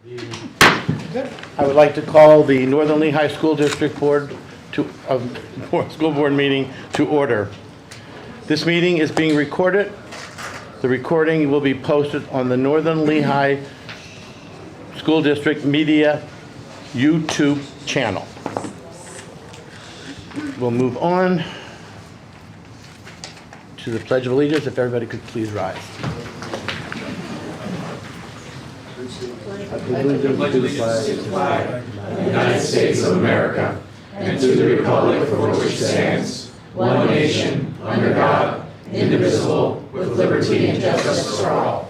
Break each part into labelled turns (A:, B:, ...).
A: I would like to call the Northern Lehigh School District Board School Board meeting to order. This meeting is being recorded. The recording will be posted on the Northern Lehigh School District Media YouTube channel. We'll move on to the Pledge of Allegiance. If everybody could please rise.
B: Allegiance to the flag of the United States of America and to the republic for which it stands, one nation, under God, indivisible, with liberty and justice for all.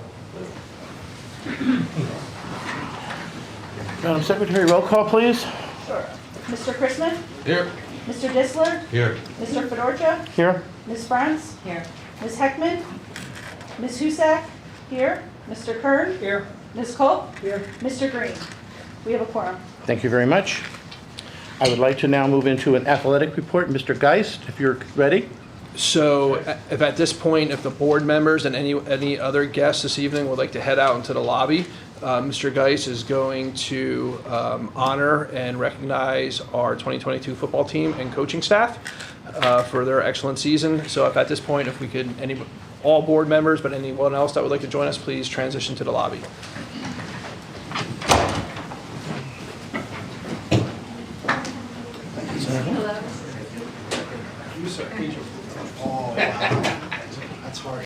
A: Madam Secretary, roll call, please.
C: Sure. Mr. Chrisman?
B: Here.
C: Mr. Disler?
B: Here.
C: Mr. Fedorcha?
A: Here.
C: Ms. Franz? Here. Ms. Heckman? Ms. Husak? Here. Mr. Kern? Here. Ms. Culp? Here. Mr. Green? We have a quorum.
A: Thank you very much. I would like to now move into an athletic report. Mr. Geist, if you're ready.
D: So if at this point, if the board members and any other guests this evening would like to head out into the lobby, Mr. Geis is going to honor and recognize our 2022 football team and coaching staff for their excellent season. So if at this point, if we could, all board members, but anyone else that would like to join us, please transition to the lobby.
E: Hello. That's hard.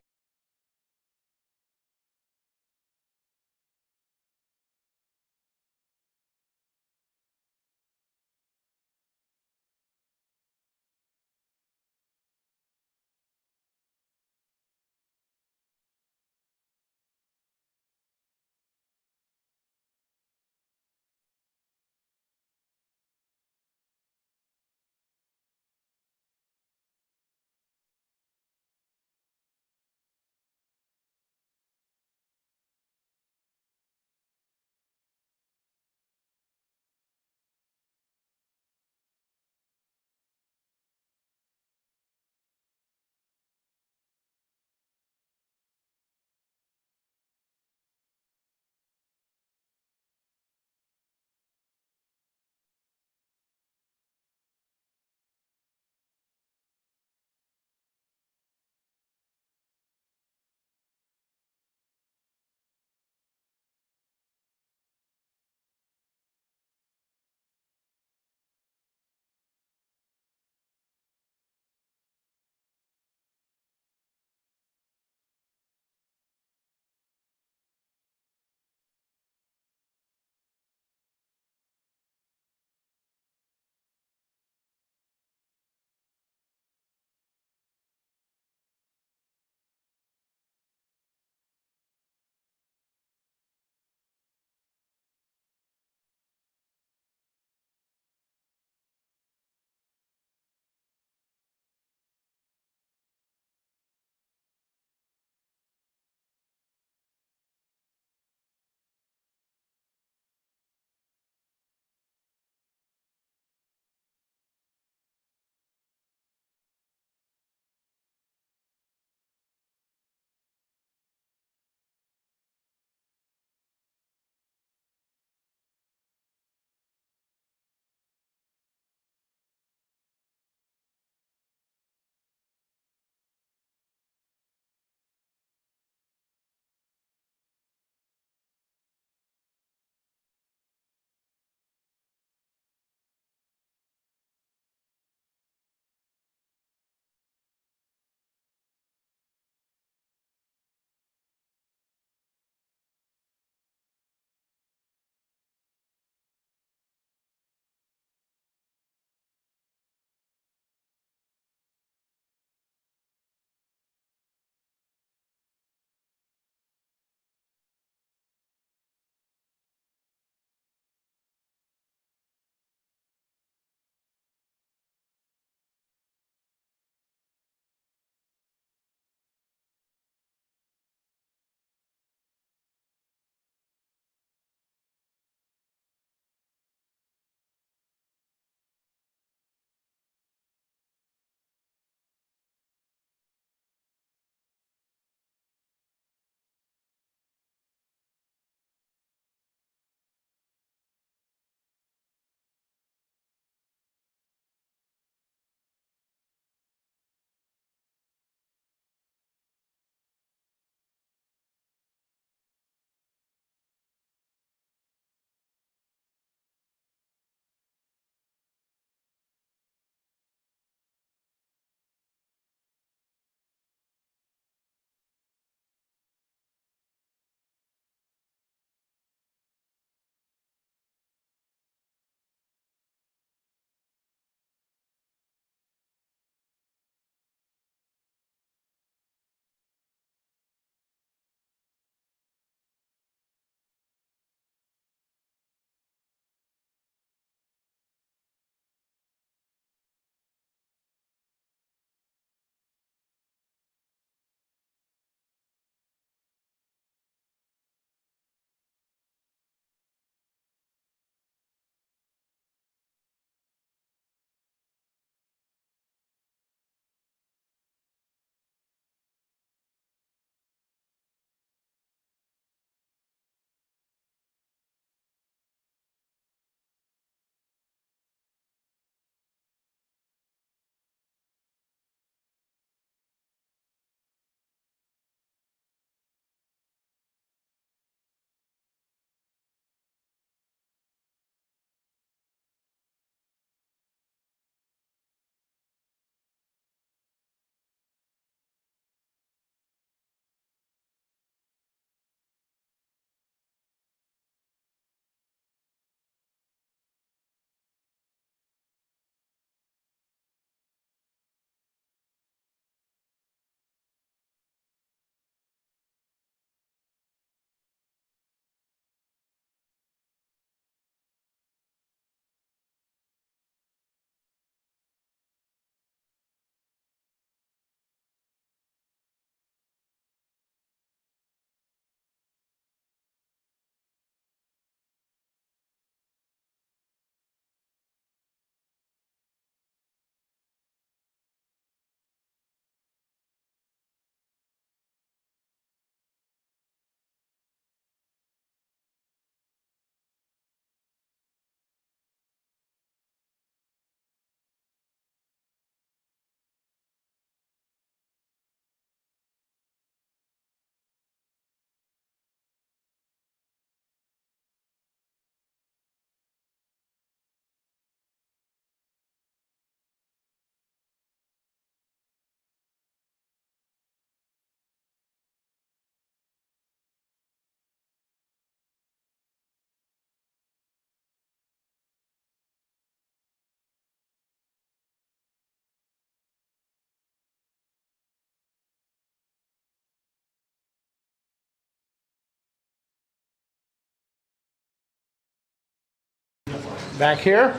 A: back here.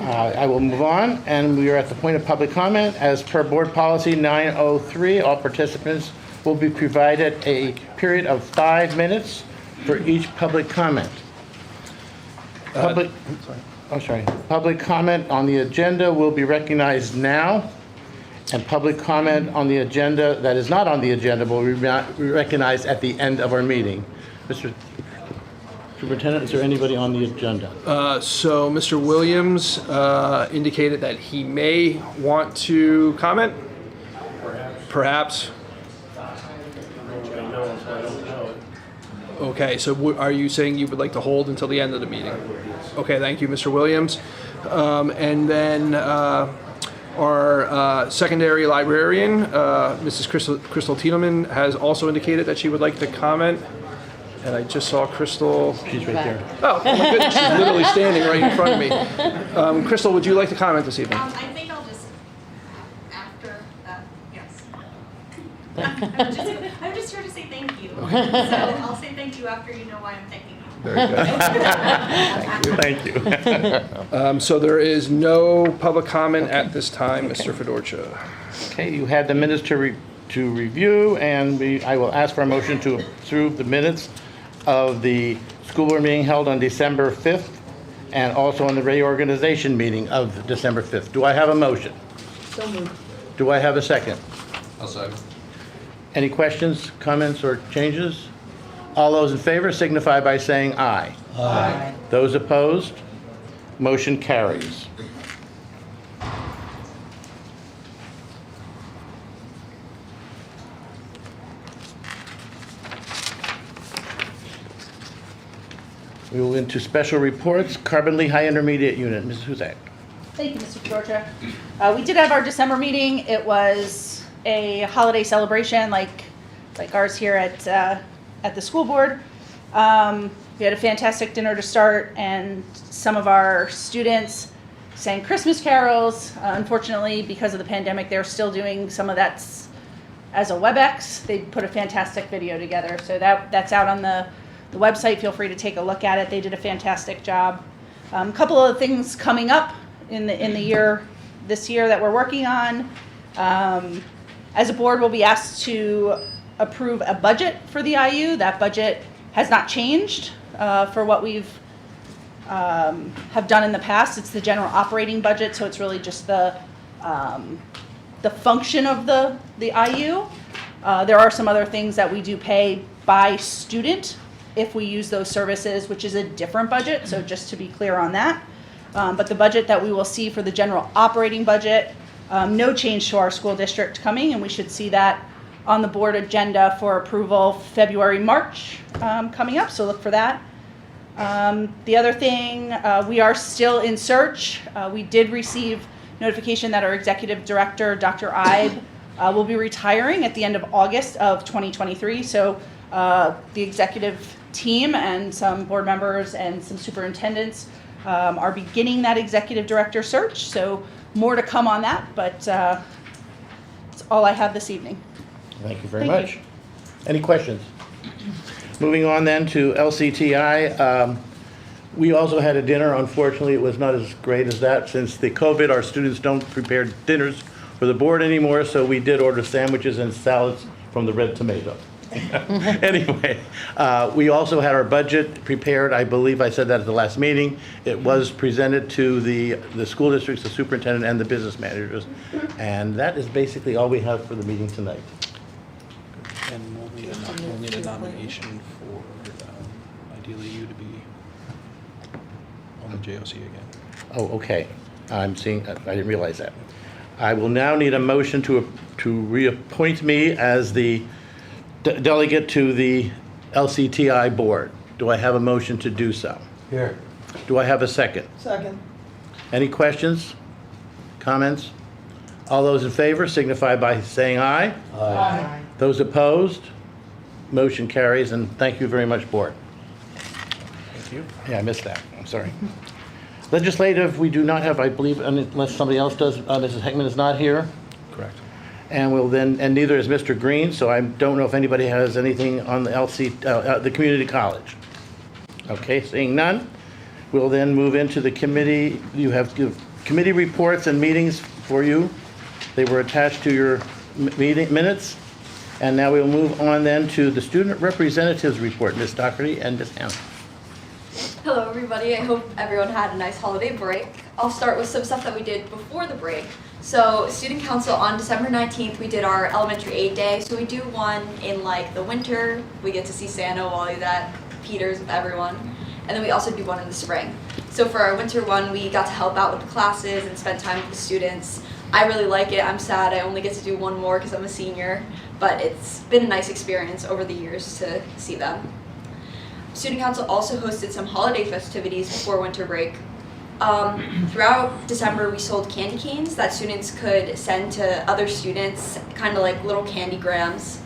A: I will move on, and we are at the point of public comment. As per Board Policy 903, all participants will be provided a period of 5 minutes for each public comment. Public comment on the agenda will be recognized now, and public comment on the agenda that is not on the agenda will be recognized at the end of our meeting. Mr. Superintendent, is there anybody on the agenda?
D: So Mr. Williams indicated that he may want to comment? Perhaps. Okay, so are you saying you would like to hold until the end of the meeting? Okay, thank you, Mr. Williams. And then our secondary librarian, Mrs. Crystal Tiedemann, has also indicated that she would like to comment. And I just saw Crystal.
A: She's right there.
D: Oh my goodness, she's literally standing right in front of me. Crystal, would you like to comment this evening?
F: I think I'll just, after, yes. I'm just here to say thank you. So I'll say thank you after you know why I'm thanking you.
D: Very good.
A: Thank you.
D: So there is no public comment at this time, Mr. Fedorcha.
A: Okay, you had the minutes to review, and I will ask for a motion to approve the minutes of the school board meeting held on December 5th and also on the reorganization meeting of December 5th. Do I have a motion?
C: So moved.
A: Do I have a second?
B: I'll second.
A: Any questions, comments, or changes? All those in favor signify by saying aye.
C: Aye.
A: Those opposed? Motion carries. We will into special reports. Carbon Lee High Intermediate Unit. Mrs. Huzak.
C: Thank you, Mr. Georgia. We did have our December meeting. It was a holiday celebration like ours here at the school board. We had a fantastic dinner to start, and some of our students sang Christmas carols. Unfortunately, because of the pandemic, they're still doing some of that as a WebEx. They put a fantastic video together, so that's out on the website. Feel free to take a look at it. They did a fantastic job. A couple of things coming up in the year this year that we're working on. As a board, we'll be asked to approve a budget for the IU. That budget has not changed for what we've have done in the past. It's the general operating budget, so it's really just the function of the IU. There are some other things that we do pay by student if we use those services, which is a different budget, so just to be clear on that. But the budget that we will see for the general operating budget, no change to our school district coming, and we should see that on the board agenda for approval February, March coming up, so look for that. The other thing, we are still in search. We did receive notification that our executive director, Dr. Ibe, will be retiring at the end of August of 2023, so the executive team and some board members and some superintendents are beginning that executive director search, so more to come on that, but that's all I have this evening.
A: Thank you very
C: Thank
A: much. Any questions? Moving on then to LCTI. We also had a dinner. Unfortunately, it was not as great as that. Since the COVID, our students don't prepare dinners for the board anymore, so we did order sandwiches and salads from the Red Tomato. Anyway, we also had our budget prepared. I believe I said that at the last meeting. It was presented to the school districts, the superintendent, and the business managers. And that is basically all we have for the meeting tonight.
D: And we'll need a nomination for ideally you to be on the JOC again.
A: Oh, okay. I'm seeing, I didn't realize that. I will now need a motion to reappoint me as the delegate to the LCTI board. Do I have a motion to do so?
E: Here.
A: Do I have a second?
E: Second.
A: Any questions? Comments? All those in favor signify by saying aye.
E: Aye.
A: Those opposed? Motion carries, and thank you very much, board.
D: Thank you.
A: Yeah, I missed that. I'm sorry. Legislative, we do not have, I believe, unless somebody else does. Mrs. Heckman is not here.
D: Correct.
A: And we'll then, and neither is Mr. Green, so I don't know if anybody has anything on the the community college. Okay, seeing none, We'll then move into the committee. You have committee reports and meetings for you. They were attached to your meeting minutes. And now we'll move on then to the student representatives report, Ms. Doherty and Ms. Ham.
G: Hello everybody, I hope everyone had a nice holiday break. I'll start with some stuff that we did before the break. So Student Council on December 19th, we did our elementary aid day. So we do one in like the winter, we get to see Santa while he's at Peter's with everyone. And then we also do one in the spring. So for our winter one, we got to help out with the classes and spend time with the students. I really like it. I'm sad I only get to do one more because I'm a senior, but it's been a nice experience over the years to see them. Student Council also hosted some holiday festivities before winter break. Throughout December, we sold candy canes that students could send to other students, kind of like little candygrams.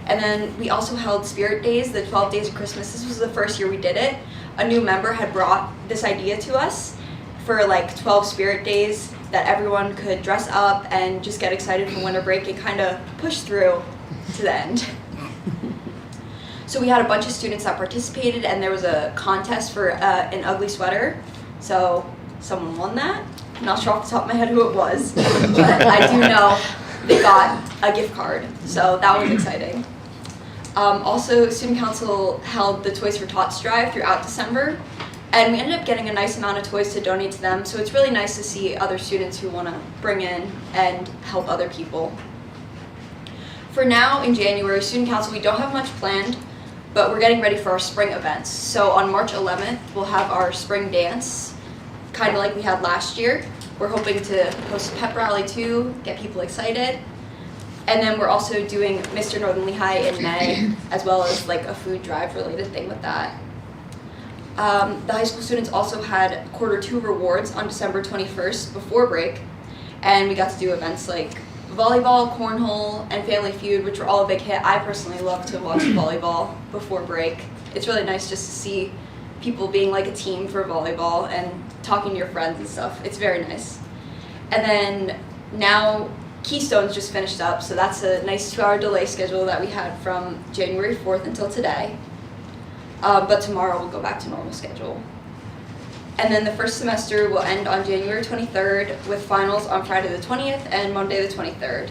G: And then we also held Spirit Days, the 12 Days of Christmas. This was the first year we did it. A new member had brought this idea to us for like 12 Spirit Days that everyone could dress up and just get excited for winter break and kind of push through to the end. So we had a bunch of students that participated, and there was a contest for an ugly sweater. So someone won that. I'm not sure off the top of my head who it was, but I do know they got a gift card. So that was exciting. Also, Student Council held the Toys for Tots drive throughout December, and we ended up getting a nice amount of toys to donate to them. So it's really nice to see other students who want to bring in and help other people. For now, in January, Student Council, we don't have much planned, but we're getting ready for our spring events. So on March 11th, we'll have our spring dance, kind of like we had last year. We're hoping to host a pep rally too, get people excited. And then we're also doing Mr. Northern Lehigh in May, as well as like a food drive related thing with that. The high school students also had Q2 rewards on December 21st before break, and we got to do events like volleyball, cornhole, and Family Feud, which were all a big hit. I personally love to watch volleyball before break. It's really nice just to see people being like a team for volleyball and talking to your friends and stuff. It's very nice. And then now Keystone's just finished up, so that's a nice 2-hour delay schedule that we had from January 4th until today. But tomorrow we'll go back to normal schedule. And then the first semester will end on January 23rd with finals on Friday the 20th and Monday the 23rd.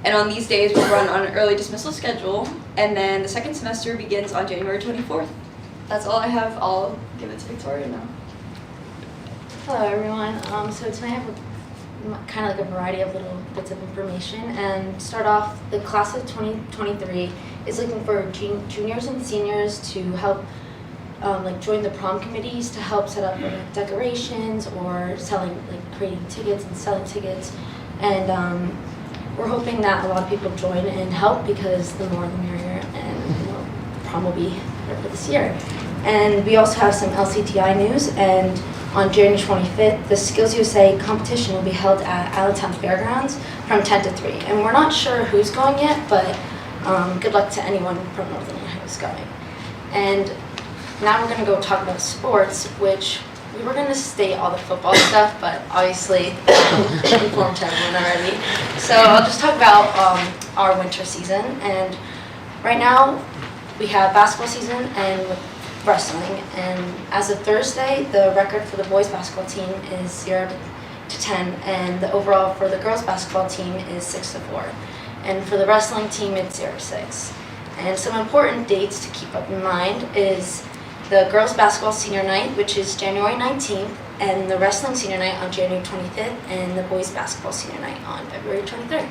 G: And on these days we'll run on an early dismissal schedule, and then the second semester begins on January 24th. That's all I have. I'll give it to Victoria now.
H: Hello everyone. So tonight I have kind of like a variety of little bits of information, and start off, the class of 2023 is looking for juniors and seniors to help like join the prom committees to help set up like decorations or creating tickets and selling tickets, and we're hoping that a lot of people join and help, because the more the merrier, and prom will be better for this year. And we also have some LCTI news, and on January 25th, the Skills USA competition will be held at Allentown Fairgrounds from 10 to 3. And we're not sure who's going yet, but good luck to anyone from Northern Lehigh who's going. And now we're going to go talk about sports, which we were going to state all the football stuff, but obviously informed to everyone already. So I'll just talk about our winter season. And right now, we have basketball season and wrestling, and as of Thursday, the record for the boys basketball team is 0 to 10, and the overall for the girls basketball team is 6 to 4, and for the wrestling team it's 0 to 6. And some important dates to keep up in mind is the girls basketball senior night, which is January 19th, and the wrestling senior night on January 25th, and the boys basketball senior night on February 23rd.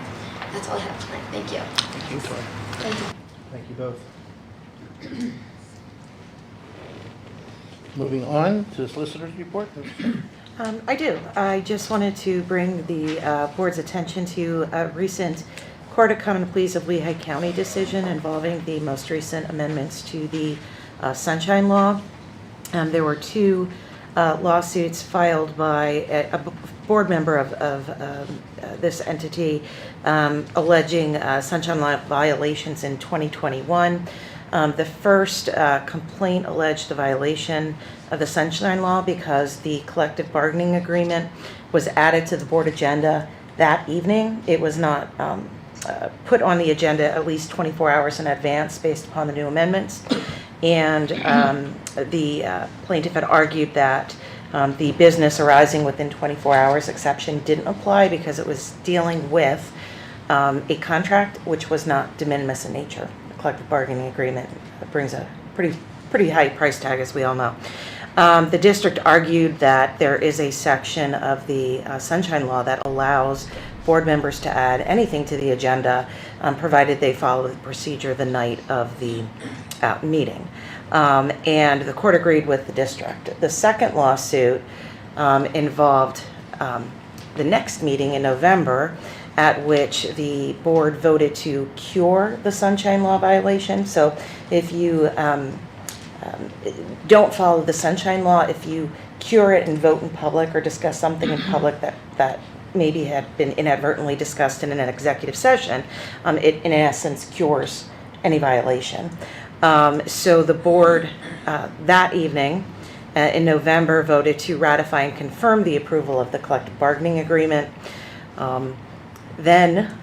H: That's all I have tonight. Thank you.
D: Thank you, Victoria.
H: Thank you.
E: Thank you both.
A: Moving on to the solicitor's report.
I: I do. I just wanted to bring the board's attention to a recent Court of Common Pleas of Lehigh County decision involving the most recent amendments to the Sunshine Law. There were two lawsuits filed by a board member of this entity alleging Sunshine Law violations in 2021. The first complaint alleged the violation of the Sunshine Law because the collective bargaining agreement was added to the board agenda that evening. It was not put on the agenda at least 24 hours in advance based upon the new amendments. and the plaintiff had argued that the business arising within 24 hours exception didn't apply because it was dealing with a contract which was not de minimis in nature. The collective bargaining agreement brings a pretty high price tag, as we all know. The district argued that there is a section of the Sunshine Law that allows board members to add anything to the agenda, provided they follow the procedure the night of the meeting. And the court agreed with the district. The second lawsuit involved the next meeting in November, at which the board voted to cure the Sunshine Law violation. So if you don't follow the Sunshine Law, if you cure it and vote in public or discuss something in public that maybe had been inadvertently discussed in an executive session, it in essence cures any violation. So the board that evening in November voted to ratify and confirm the approval of the collective bargaining agreement. Then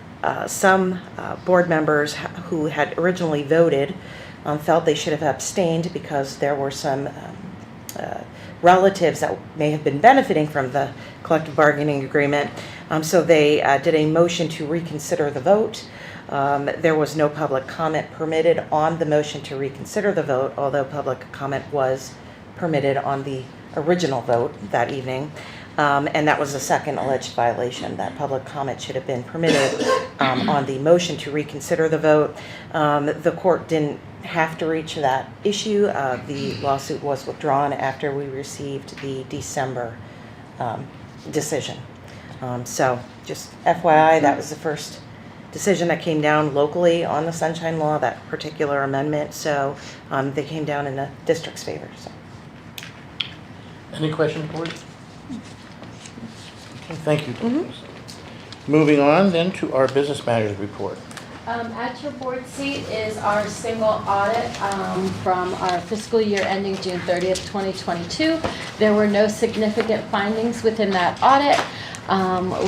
I: some board members who had originally voted felt they should have abstained because there were some relatives that may have been benefiting from the collective bargaining agreement. So they did a motion to reconsider the vote. There was no public comment permitted on the motion to reconsider the vote, although public comment was permitted on the original vote that evening. And that was the second alleged violation, that public comment should have been permitted on the motion to reconsider the vote. The court didn't have to reach that issue. The lawsuit was withdrawn after we received the December decision. So just FYI, that was the first decision that came down locally on the Sunshine Law, that particular amendment. So they came down in the district's favor. So.
A: Any questions, board? Okay, thank you. Moving on then to our business matters report.
J: At your board seat is our single audit from our fiscal year ending June 30th, 2022. There were no significant findings within that audit.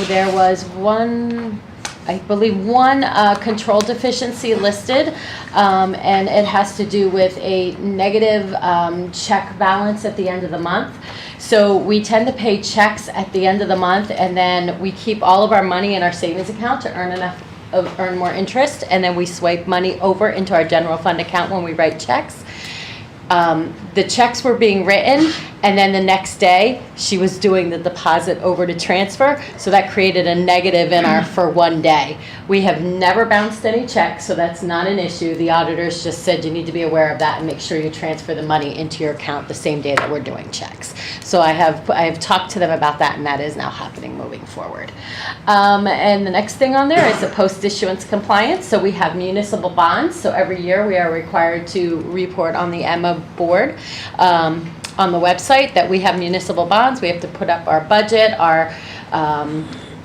J: There was one control deficiency listed, and it has to do with a negative check balance at the end of the month. So we tend to pay checks at the end of the month, and then we keep all of our money in our savings account to earn more interest, and then we swipe money over into our general fund account when we write checks. The checks were being written, and then the next day she was doing the deposit over to transfer, so that created a negative in our for one day. We have never bounced any checks, so that's not an issue. The auditors just said you need to be aware of that and make sure you transfer the money into your account the same day that we're doing checks. So I have talked to them about that, and that is now happening moving forward. And the next thing on there is the post-issuance compliance. So we have municipal bonds. So every year we are required to report on the Emma board on the website that we have municipal bonds. We have to put up our budget, our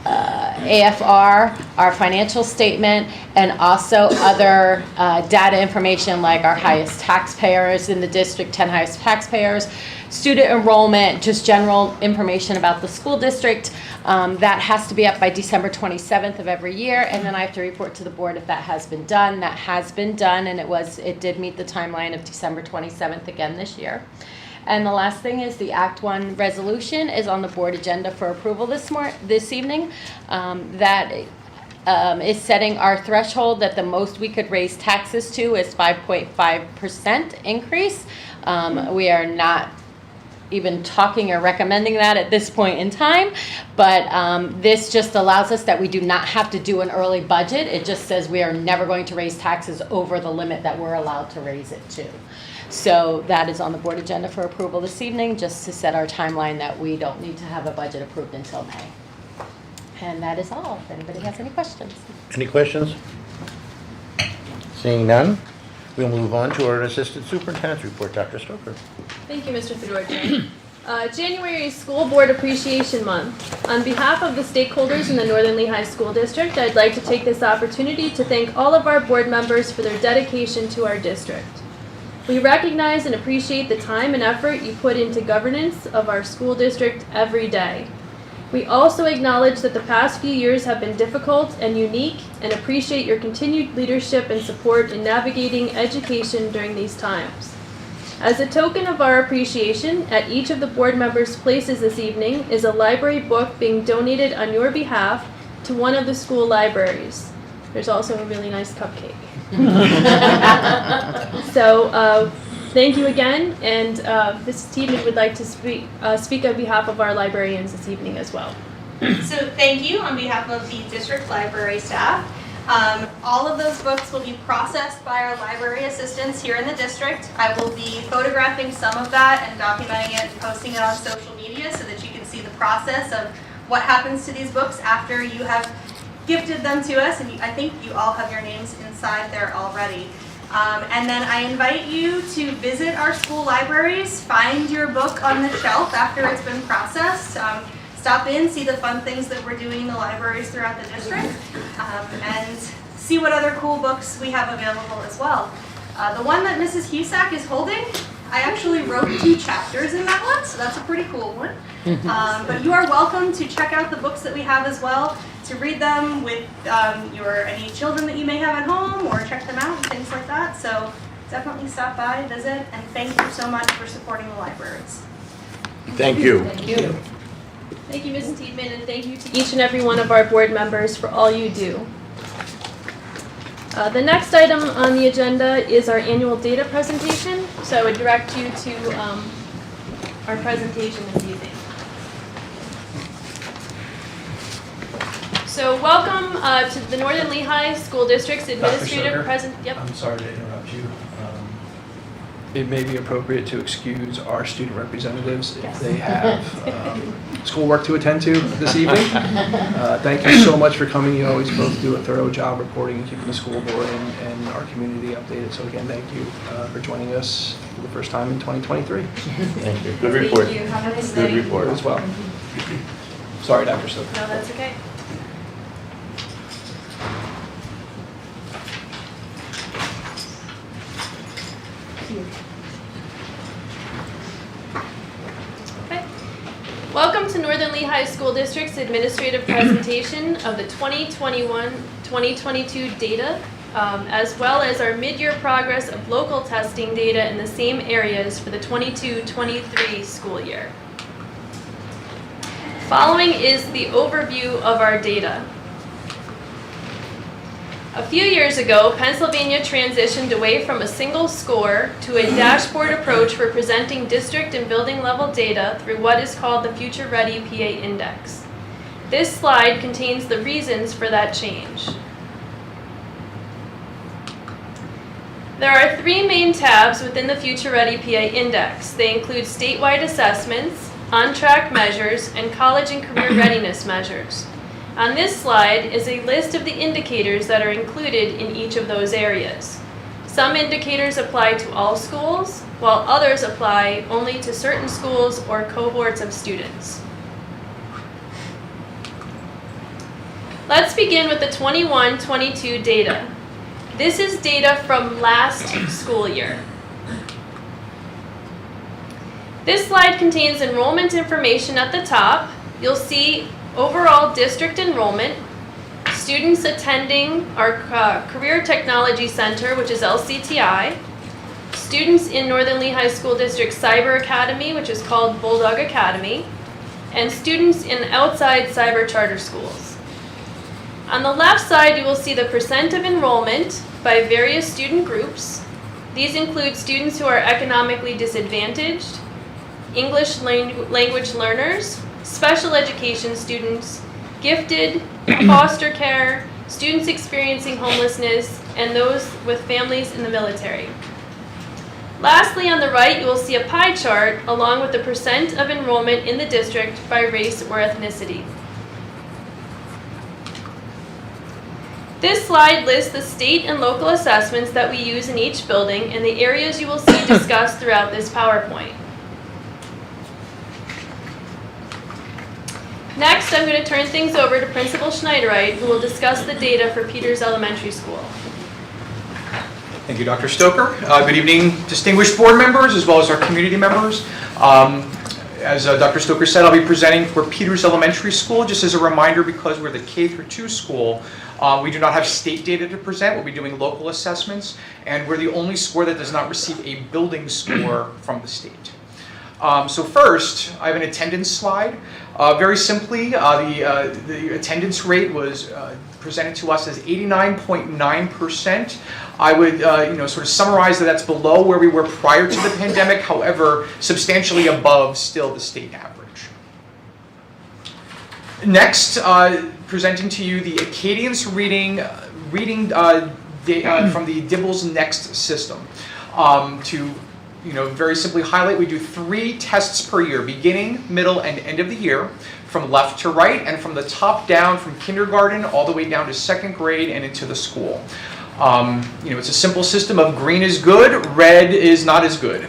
J: AFR, our financial statement, and also other data information like our highest taxpayers in the district, 10 highest taxpayers, student enrollment, just general information about the school district. That has to be up by December 27th of every year, and then I have to report to the board if that has been done. That has been done, and it did meet the timeline of December 27th again this year. And the last thing is the Act 1 resolution is on the board agenda for approval this evening. That is setting our threshold that the most we could raise taxes to is 5.5% increase. We are not even talking or recommending that at this point in time, but this just allows us that we do not have to do an early budget. It just says we are never going to raise taxes over the limit that we're allowed to raise it to. So that is on the board agenda for approval this evening, just to set our timeline that we don't need to have a budget approved until May. And that is all. If anybody has any questions.
A: Any questions? Seeing none, we'll move on to our Assistant Superintendent's report. Dr. Stoker.
K: Thank you, Mr. Fedorcha. January is School Board Appreciation Month. On behalf of the stakeholders in the Northern Lehigh School District, I'd like to take this opportunity to thank all of our board members for their dedication to our district. We recognize and appreciate the time and effort you put into governance of our school district every day. We also acknowledge that the past few years have been difficult and unique, and appreciate your continued leadership and support in navigating education during these times. As a token of our appreciation, at each of the board members' places this evening is a library book being donated on your behalf to one of the school libraries. There's also a really nice cupcake. So thank you again, and Mrs. Tiedemann would like to speak on behalf of our librarians this evening as well.
F: So thank you on behalf of the district library staff. All of those books will be processed by our library assistants here in the district. I will be photographing some of that and documenting it and posting it on social media so that you can see the process of what happens to these books after you have gifted them to us, and I think you all have your names inside there already. And then I invite you to visit our school libraries, find your book on the shelf after it's been processed. Stop in, see the fun things that we're doing in the libraries throughout the district, and see what other cool books we have available as well. The one that Mrs. Husak is holding, I actually wrote 2 chapters in that one, so that's a pretty cool one. But you are welcome to check out the books that we have as well, to read them with any children that you may have at home, or check them out and things like that. So definitely stop by, visit, and thank you so much for supporting the libraries.
A: Thank you.
K: Thank you. Thank you, Mrs. Tiedemann, and thank you to each and every one of our board members for all you do. The next item on the agenda is our annual data presentation. So I would direct you to our presentation this evening. So welcome to the Northern Lehigh School District's administrative Yep.
E: I'm sorry to interrupt you.
D: It may be appropriate to excuse our student representatives if they have schoolwork to attend to this evening. Thank you so much for coming. You always both do a thorough job reporting and keeping the school board and our community updated. So again, thank you for joining us for the first time in 2023.
A: Thank you. Good report.
G: Thank you. Have a nice
A: Good
G: day.
A: report.
D: As well. Sorry, Dr. Stoker.
K: No, that's okay. Okay. Welcome to Northern Lehigh School District's administrative presentation of the 2021-2022 data, as well as our mid-year progress of local testing data in the same areas for the 22-23 school year. Following is the overview of our data. A few years ago, Pennsylvania transitioned away from a single score to a dashboard approach for presenting district and building level data through what is called the Future Ready PA Index. This slide contains the reasons for that change. There are 3 main tabs within the Future Ready PA Index. They include statewide assessments, on-track measures, and college and career readiness measures. On this slide is a list of the indicators that are included in each of those areas. Some indicators apply to all schools, while others apply only to certain schools or cohorts of students. Let's begin with the 21-22 data. This is data from last school year. This slide contains enrollment information at the top. You'll see overall district enrollment, students attending our Career Technology Center, which is LCTI, students in Northern Lehigh School District Cyber Academy, which is called Bulldog Academy, and students in outside cyber charter schools. On the left side, you will see the percent of enrollment by various student groups. These include students who are economically disadvantaged, English language learners, special education students, gifted, foster care, students experiencing homelessness, and those with families in the military. Lastly, on the right, you will see a pie chart along with the percent of enrollment in the district by race or ethnicity. This slide lists the state and local assessments that we use in each building and the areas you will see discussed throughout this PowerPoint. Next, I'm going to turn things over to Principal Schneiderite, who will discuss the data for Peters Elementary School.
L: Thank you, Dr. Stoker. Good evening, distinguished board members, as well as our community members. As Dr. Stoker said, I'll be presenting for Peters Elementary School. Just as a reminder, because we're the K through 2 school, we do not have state data to present. We'll be doing local assessments, and we're the only school that does not receive a building score from the state. So first, I have an attendance slide. Very simply, the attendance rate was presented to us as 89.9%. I would sort of summarize that that's below where we were prior to the pandemic, however, substantially above still the state average. Next, presenting to you the Acadians reading data from the Dibbles Next system. To very simply highlight, we do 3 tests per year, beginning, middle, and end of the year, from left to right, and from the top down, from kindergarten all the way down to 2nd grade and into the school. It's a simple system of green is good, red is not as good.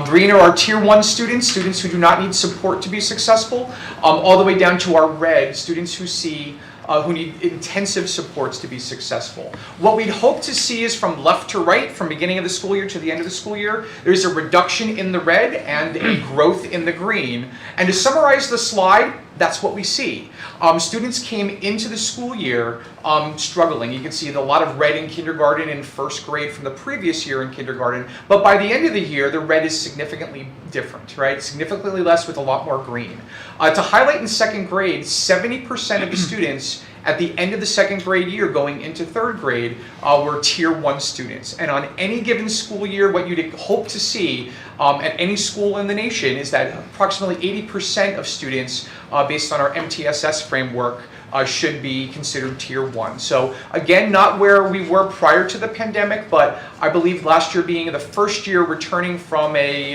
L: Green are our tier 1 students who do not need support to be successful, all the way down to our red, students who need intensive supports to be successful. What we'd hope to see is from left to right, from beginning of the school year to the end of the school year, there's a reduction in the red and a growth in the green. And to summarize the slide, that's what we see. Students came into the school year struggling. You can see a lot of red in kindergarten and 1st grade from the previous year in kindergarten, but by the end of the year, the red is significantly different, right? Significantly less with a lot more green. To highlight in 2nd grade, 70% of the students at the end of the 2nd grade year going into 3rd grade were tier 1 students. And on any given school year, what you'd hope to see at any school in the nation is that approximately 80% of students, based on our MTSS framework, should be considered tier 1. So again, not where we were prior to the pandemic, but I believe last year being the first year returning from a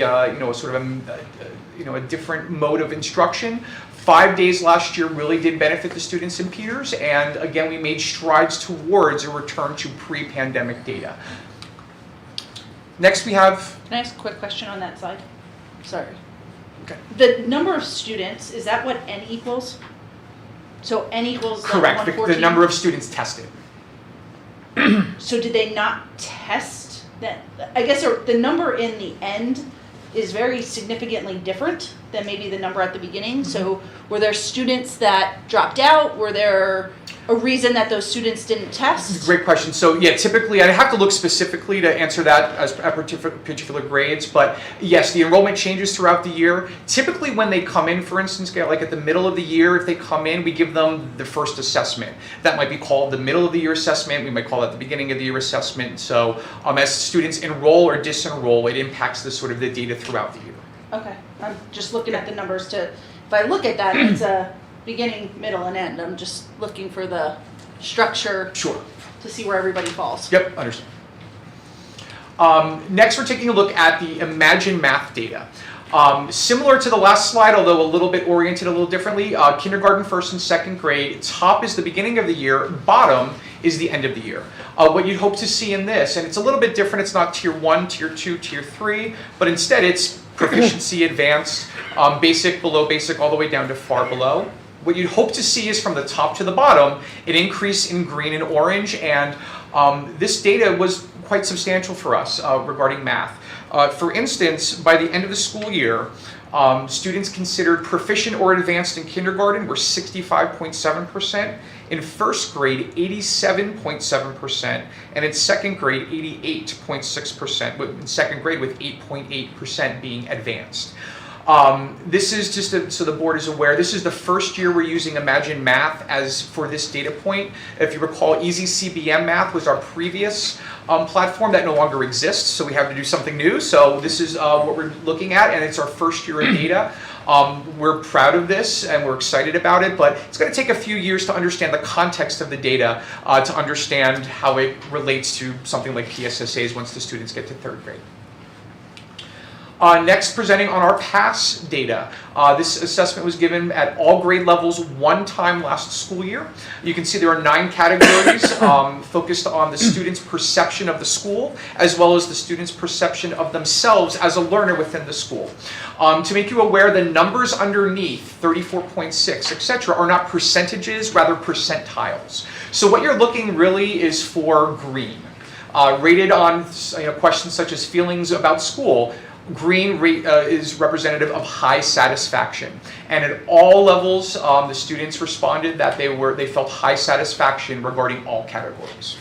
L: different mode of instruction. 5 days last year really did benefit the students in Peters, and again, we made strides towards a return to pre-pandemic data. Next we have...
C: Can I ask a quick question on that slide? Sorry.
L: Okay.
C: The number of students, is that what N equals? So N equals like
L: Correct,
C: 114?
L: the number of students tested.
C: So did they not test that? I guess the number in the end is very significantly different than maybe the number at the beginning. So were there students that dropped out? Were there a reason that those students didn't test?
L: Great question. So yeah, typically, I'd have to look specifically to answer that as at particular grades, but yes, the enrollment changes throughout the year. Typically when they come in, for instance, like at the middle of the year, if they come in, we give them the first assessment. That might be called the middle of the year assessment. We might call that the beginning of the year assessment. So as students enroll or disenroll, it impacts the sort of the data throughout the year.
C: Okay, I'm just looking at the numbers if I look at that, it's a beginning, middle, and end. I'm just looking for the structure.
L: Sure.
C: To see where everybody falls.
L: Yep, understand. Next, we're taking a look at the Imagine Math data. Similar to the last slide, although a little bit oriented a little differently, kindergarten, 1st and 2nd grade, top is the beginning of the year, bottom is the end of the year. What you'd hope to see in this, and it's a little bit different, it's not tier 1, tier 2, tier 3, but instead it's proficiency, advanced, basic, below basic, all the way down to far below. What you'd hope to see is from the top to the bottom, an increase in green and orange, and this data was quite substantial for us regarding math. For instance, by the end of the school year, students considered proficient or advanced in kindergarten were 65.7%, in 1st grade 87.7%, and in 2nd grade 88.6%, in 2nd grade with 8.8% being advanced. This is just so the board is aware, this is the first year we're using Imagine Math as for this data point. If you recall, Easy CBM Math was our previous platform that no longer exists, so we have to do something new. So this is what we're looking at, and it's our first year of data. We're proud of this and we're excited about it, but it's going to take a few years to understand the context of the data to understand how it relates to something like PSSAs once the students get to 3rd grade. Next, presenting on our PASS data. This assessment was given at all grade levels one time last school year. You can see there are 9 categories focused on the student's perception of the school, as well as the student's perception of themselves as a learner within the school. To make you aware, the numbers underneath, 34.6, etc., are not percentages, rather percentiles. So what you're looking really is for green. Rated on questions such as feelings about school. Green is representative of high satisfaction, and at all levels, the students responded that they felt high satisfaction regarding all categories.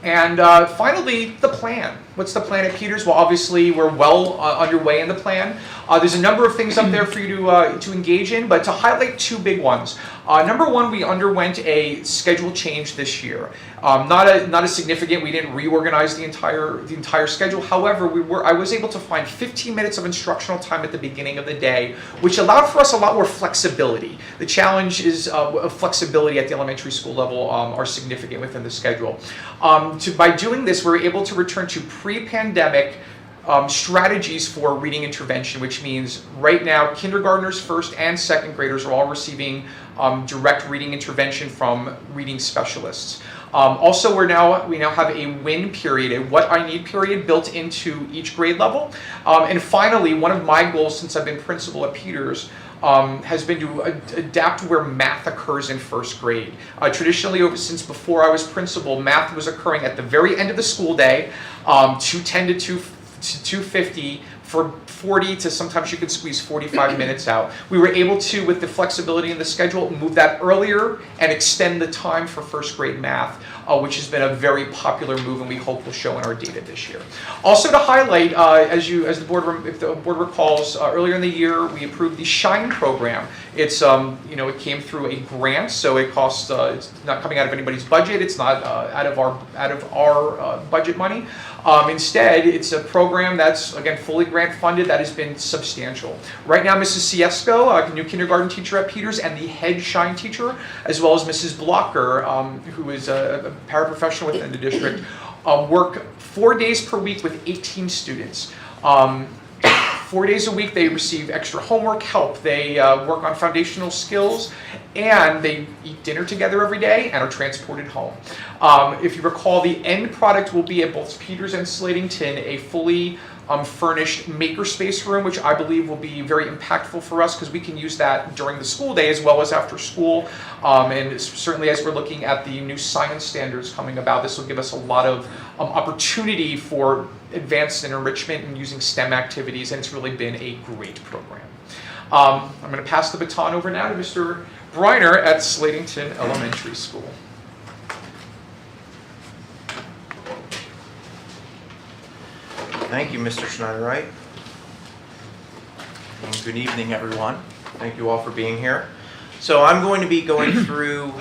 L: And finally, the plan. What's the plan at Peters? Well, obviously, we're well underway in the plan. There's a number of things up there for you to engage in, but to highlight two big ones. Number one, we underwent a schedule change this year. Not a significant. We didn't reorganize the entire schedule. However, I was able to find 15 minutes of instructional time at the beginning of the day, which allowed for us a lot more flexibility. The challenge is of flexibility at the elementary school level are significant within the schedule. By doing this, we're able to return to pre-pandemic strategies for reading intervention, which means right now kindergartners, first and second graders are all receiving direct reading intervention from reading specialists. Also, we now have a WIN period, a what I need period built into each grade level. And finally, one of my goals since I've been principal at Peters has been to adapt where math occurs in first grade. Traditionally, since before I was principal, math was occurring at the very end of the school day, 2:10 to 2:50 for 40 to sometimes you could squeeze 45 minutes out. We were able to, with the flexibility in the schedule, move that earlier and extend the time for first grade math, which has been a very popular move and we hope will show in our data this year. Also to highlight, if the board recalls, earlier in the year we approved the SHINE program. It's it came through a grant, so it costs it's not coming out of anybody's budget. It's not out of our budget money. Instead, it's a program that's, again, fully grant funded that has been substantial. Right now, Mrs. Siesco, a new kindergarten teacher at Peters, and the head SHINE teacher, as well as Mrs. Blocker, who is a paraprofessional within the district, work 4 days per week with 18 students. 4 days a week, they receive extra homework help, they work on foundational skills, and they eat dinner together every day and are transported home. If you recall, the end product will be at both Peters and Slatington a fully furnished makerspace room, which I believe will be very impactful for us because we can use that during the school day as well as after school. And certainly as we're looking at the new science standards coming about, this will give us a lot of opportunity for advanced enrichment and using STEM activities, and it's really been a great program. I'm going to pass the baton over now to Mr. Briner at Slatington Elementary School.
M: Thank you, Mr. Schneiderwright. And good evening, everyone. Thank you all for being here. So I'm going to be going through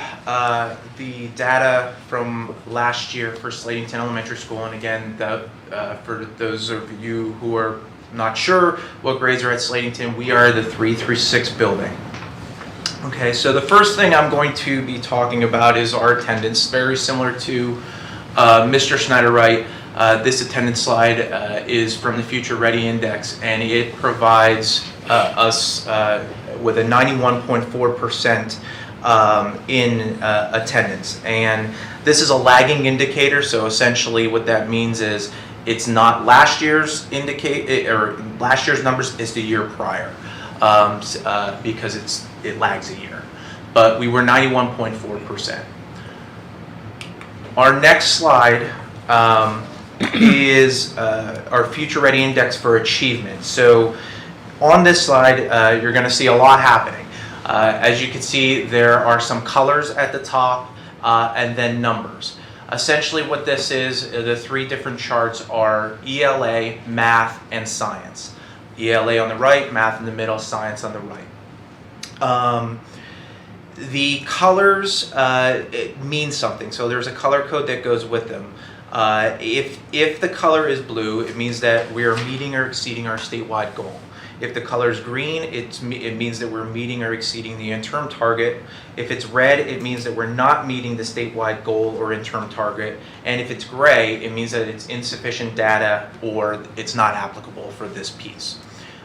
M: the data from last year for Slatington Elementary School. And again, for those of you who are not sure what grades are at Slatington, we are the 3 through 6 building. Okay, so the first thing I'm going to be talking about is our attendance, very similar to Mr. Schneiderwright. This attendance slide is from the Future Ready Index, and it provides us with a 91.4% in attendance. And this is a lagging indicator, so essentially what that means is it's not last year's last year's numbers, it's the year prior, because it lags a year. But we were 91.4%. Our next slide is our Future Ready Index for achievement. So on this slide, you're going to see a lot happening. As you can see, there are some colors at the top and then numbers. Essentially what this is, the three different charts are ELA, math, and science. ELA on the right, math in the middle, science on the right. The colors it means something, so there's a color code that goes with them. If the color is blue, it means that we are meeting or exceeding our statewide goal. If the color is green, it means that we're meeting or exceeding the interim target. If it's red, it means that we're not meeting the statewide goal or interim target. And if it's gray, it means that it's insufficient data or it's not applicable for this piece.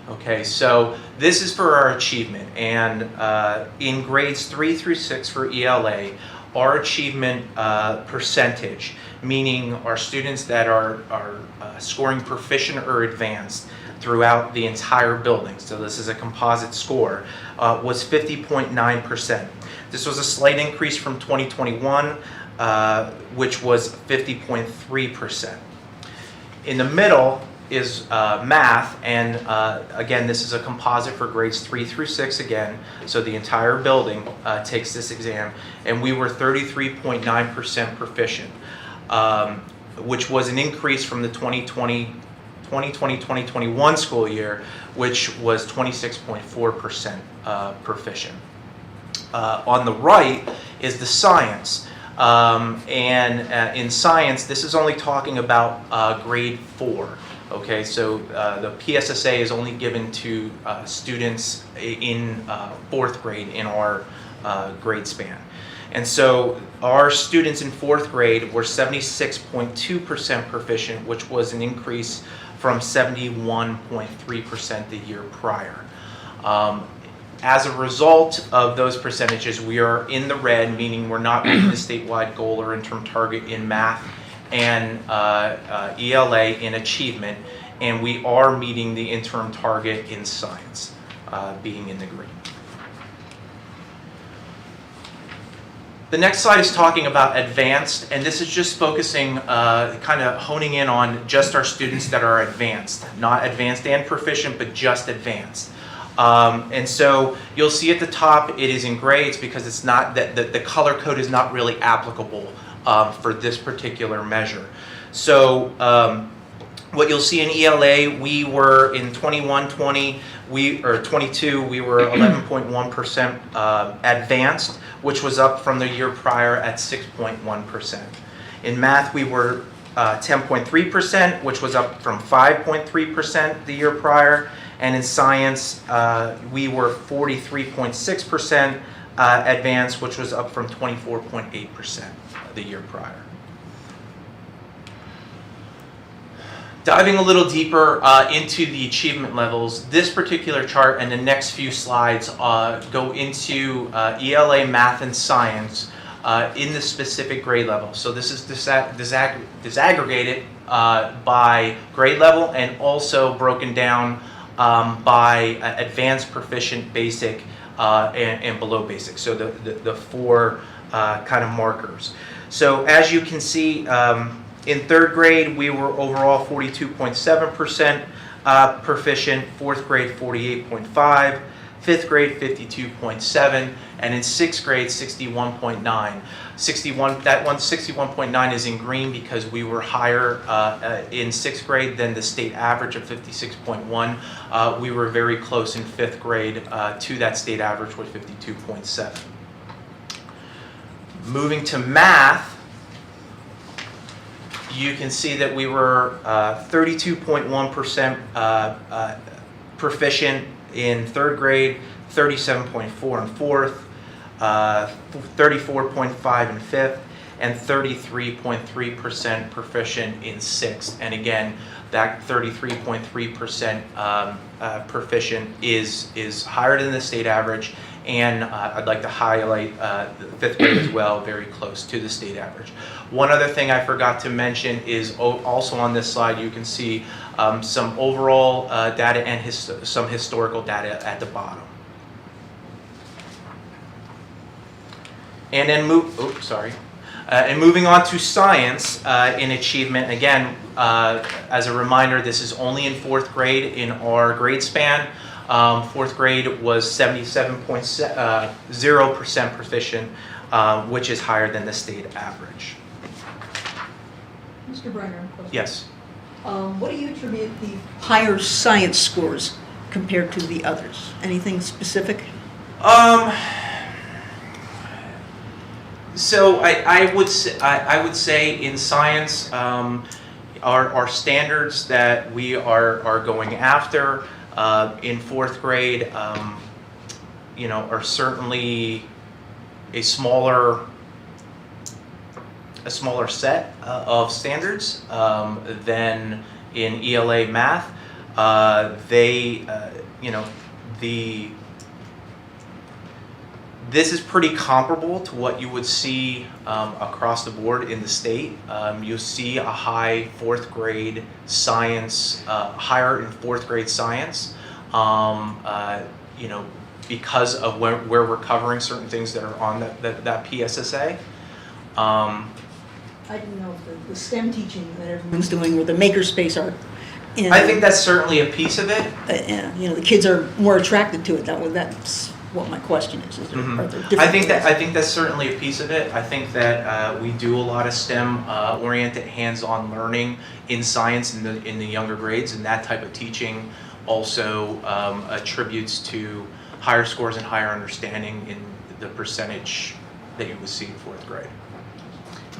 M: Okay, so this is for our achievement. And in grades 3 through 6 for ELA, our achievement percentage, meaning our students that are scoring proficient or advanced throughout the entire building, so this is a composite score, was 50.9%. This was a slight increase from 2021, which was 50.3%. In the middle is math, and again, this is a composite for grades 3 through 6 again, so the entire building takes this exam, and we were 33.9% proficient, which was an increase from the 2020-2021 school year, which was 26.4% proficient. On the right is the science. In science, this is only talking about grade 4. Okay, so the PSSA is only given to students in 4th grade in our grade span. And so our students in 4th grade were 76.2% proficient, which was an increase from 71.3% the year prior. As a result of those percentages, we are in the red, meaning we're not meeting the statewide goal or interim target in math and ELA in achievement, and we are meeting the interim target in science, being in the green. The next slide is talking about advanced, and this is just focusing, kind of honing in on just our students that are advanced, not advanced and proficient, but just advanced. And so you'll see at the top it is in gray. It's because it's not that the color code is not really applicable for this particular measure. So what you'll see in ELA, we were in 21-20, or 22, we were 11.1% advanced, which was up from the year prior at 6.1%. In math, we were 10.3%, which was up from 5.3% the year prior. And in science, we were 43.6% advanced, which was up from 24.8% the year prior. Diving a little deeper into the achievement levels, this particular chart and the next few slides go into ELA, math, and science in the specific grade level. So this is disaggregated by grade level and also broken down by advanced, proficient, basic, and below basic. So the four kind of markers. So as you can see, in 3rd grade, we were overall 42.7% proficient, 4th grade 48.5%, 5th grade 52.7%, and in 6th grade 61.9%. 61.9 is in green because we were higher in 6th grade than the state average of 56.1. We were very close in 5th grade to that state average with 52.7. Moving to math, you can see that we were 32.1% proficient in 3rd grade, 37.4 in 4th, 34.5 in 5th, and 33.3% proficient in 6th. And again, that 33.3% proficient is higher than the state average. And I'd like to highlight the 5th grade as well, very close to the state average. One other thing I forgot to mention is also on this slide, you can see some overall data and some historical data at the bottom. And then and moving on to science in achievement, again, as a reminder, this is only in 4th grade in our grade span. 4th grade was 77.0% proficient, which is higher than the state average.
N: Mr. Brenner.
M: Yes.
N: What do you attribute the higher science scores compared to the others? Anything specific?
M: So I would say in science, our standards that we are going after in 4th grade, are certainly a smaller set of standards than in ELA math. This is pretty comparable to what you would see across the board in the state. You'll see a high 4th grade science, higher in 4th grade science, because of where we're covering certain things that are on that PSSA.
N: I didn't know if the STEM teaching that everyone's doing or the makerspace art And,
M: I think that's certainly a piece of it.
N: and, you know, the kids are more attracted to it. That's what my question is. Are there different
M: I think that's certainly a piece of it. I think that we do a lot of STEM oriented hands-on learning in science in the younger grades, and that type of teaching also attributes to higher scores and higher understanding in the percentage that you would see in 4th grade.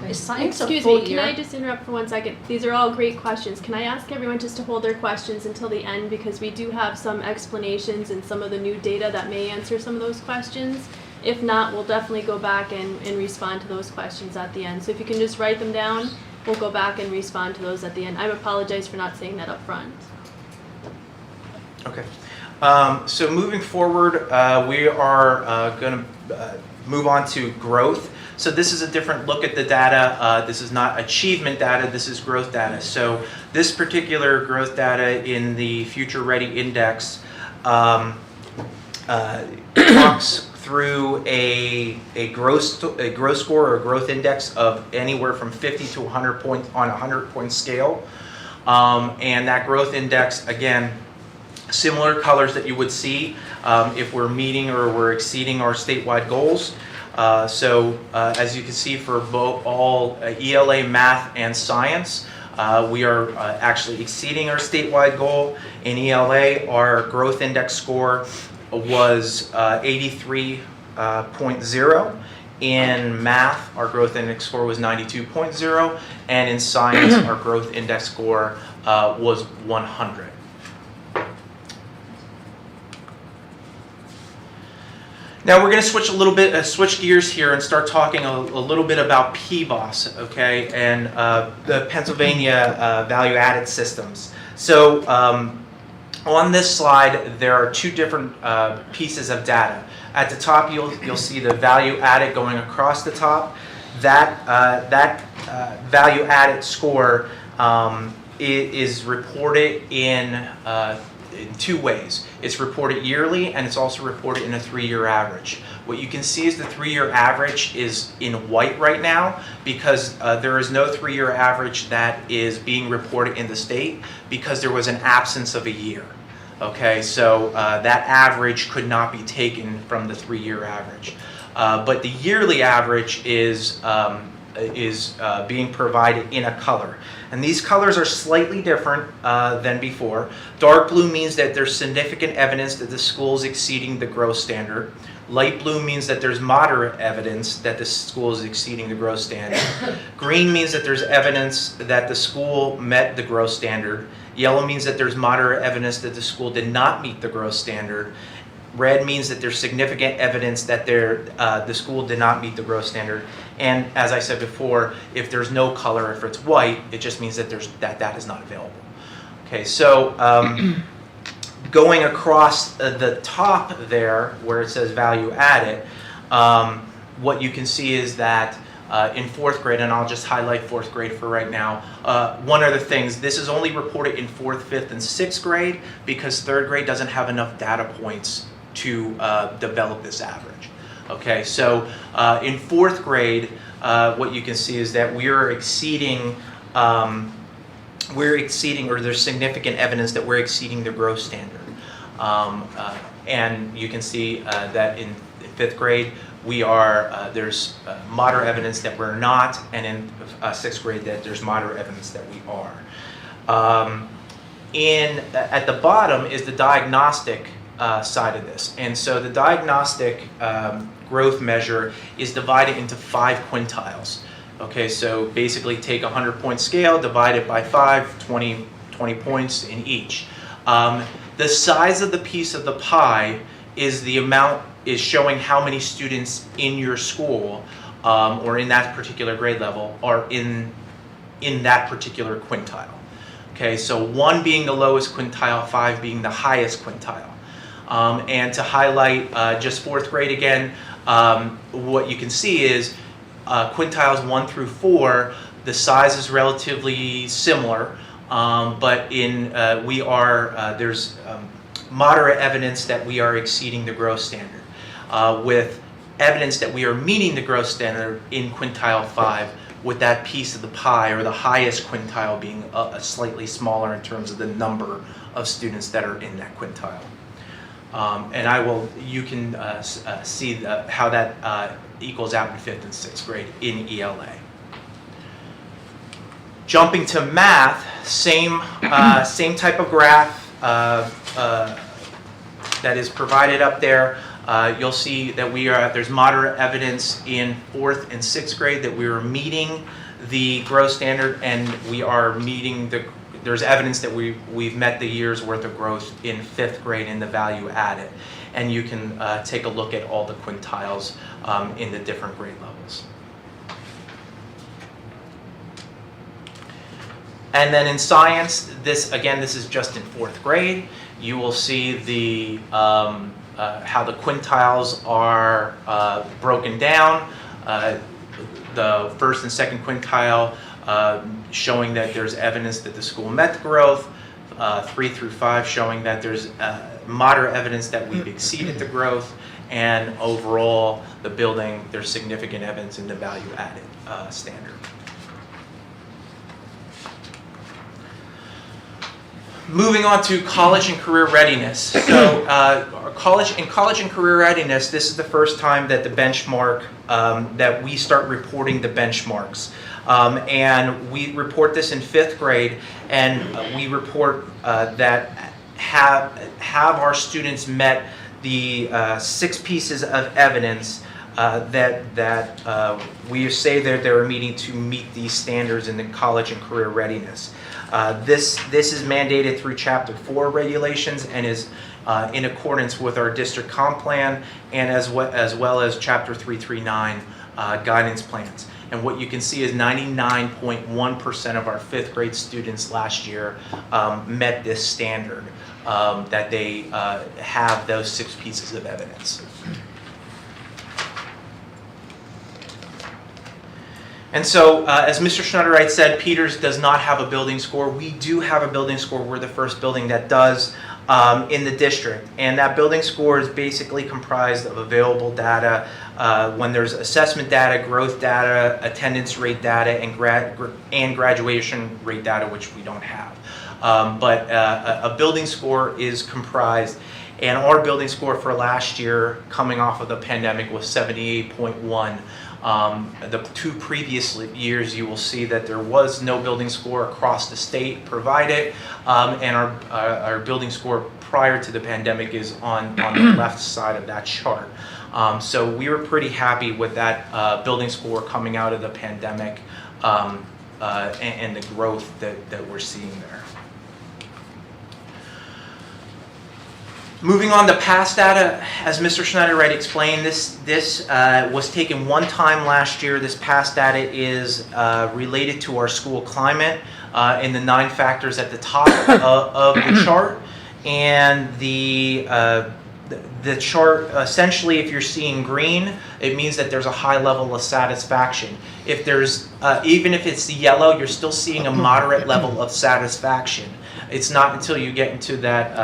N: Is science a
K: Excuse
N: full
K: me,
N: year?
K: can I just interrupt for 1 second? These are all great questions. Can I ask everyone just to hold their questions until the end, because we do have some explanations and some of the new data that may answer some of those questions. If not, we'll definitely go back and respond to those questions at the end. So if you can just write them down, we'll go back and respond to those at the end. I apologize for not saying that up front.
M: Okay. So moving forward, we are going to move on to growth. So this is a different look at the data. This is not achievement data, this is growth data. So this particular growth data in the Future Ready Index talks through a growth score or growth index of anywhere from 50 to 100 points on a 100-point scale. And that growth index, again, similar colors that you would see if we're meeting or we're exceeding our statewide goals. So as you can see for both all ELA, math, and science, we are actually exceeding our statewide goal. In ELA, our growth index score was 83.0. In math, our growth index score was 92.0. And in science, our growth index score was 100. Now we're going to switch a little bit, switch gears here and start talking a little bit about PBOS, okay, and the Pennsylvania value-added systems. So on this slide, there are 2 different pieces of data. At the top, you'll see the value-added going across the top. That value-added score is reported in 2 ways. It's reported yearly, and it's also reported in a 3-year average. What you can see is the 3-year average is in white right now because there is no 3-year average that is being reported in the state because there was an absence of a year. Okay, so that average could not be taken from the 3-year average. But the yearly average is being provided in a color. And these colors are slightly different than before. Dark blue means that there's significant evidence that the school is exceeding the growth standard. Light blue means that there's moderate evidence that the school is exceeding the growth standard. Green means that there's evidence that the school met the growth standard. Yellow means that there's moderate evidence that the school did not meet the growth standard. Red means that there's significant evidence that the school did not meet the growth standard. And as I said before, if there's no color, if it's white, it just means that that is not available. Okay, so going across the top there where it says value added, what you can see is that in 4th grade, and I'll just highlight 4th grade for right now, one of the things, this is only reported in 4th, 5th, and 6th grade because 3rd grade doesn't have enough data points to develop this average. Okay, so in 4th grade, what you can see is that we're exceeding, or there's significant evidence that we're exceeding the growth standard. And you can see that in 5th grade, we are, there's moderate evidence that we're not, and in 6th grade that there's moderate evidence that we are. At the bottom is the diagnostic side of this. And so the diagnostic growth measure is divided into 5 quintiles. Okay, so basically take a 100-point scale, divide it by 5, 20 points in each. The size of the piece of the pie is the amount, is showing how many students in your school or in that particular grade level are in that particular quintile. Okay, so 1 being the lowest quintile, 5 being the highest quintile. And to highlight just 4th grade again, what you can see is quintiles 1 through 4, the size is relatively similar, but there's moderate evidence that we are exceeding the growth standard, with evidence that we are meeting the growth standard in quintile 5, with that piece of the pie, or the highest quintile being slightly smaller in terms of the number of students that are in that quintile. And you can see how that equals out in 5th and 6th grade in ELA. Jumping to math, same type of graph that is provided up there. You'll see that there's moderate evidence in 4th and 6th grade that we are meeting the growth standard, and we are meeting there's evidence that we've met the year's worth of growth in 5th grade in the value added. And you can take a look at all the quintiles in the different grade levels. And then in science, this is just in 4th grade. You will see how the quintiles are broken down. The 1st and 2nd quintile showing that there's evidence that the school met the growth. 3 through 5 showing that there's moderate evidence that we've exceeded the growth. And overall, the building, there's significant evidence in the value added standard. Moving on to college and career readiness. So college and career readiness, this is the first time that the benchmark, that we start reporting the benchmarks. And we report this in 5th grade, and we report that have our students met the 6 pieces of evidence that we say that they're meeting to meet these standards in the college and career readiness. This is mandated through Chapter 4 regulations and is in accordance with our district comp plan, and as well as Chapter 339 guidance plans. And what you can see is 99.1% of our 5th grade students last year met this standard, that they have those 6 pieces of evidence. And so, as Mr. Schneiderite said, Peters does not have a building score. We do have a building score. We're the first building that does in the district. And that building score is basically comprised of available data when there's assessment data, growth data, attendance rate data, and graduation rate data, which we don't have. But a building score is comprised, and our building score for last year, coming off of the pandemic, was 78.1. The 2 previous years, you will see that there was no building score across the state provided, and our building score prior to the pandemic is on the left side of that chart. So we were pretty happy with that building score coming out of the pandemic, and the growth that we're seeing there. Moving on to past data, as Mr. Schneiderite explained, this was taken one time last year. This past data is related to our school climate in the 9 factors at the top of the chart. And the chart, essentially, if you're seeing green, it means that there's a high level of satisfaction. If there's, even if it's yellow, you're still seeing a moderate level of satisfaction. It's not until you get into that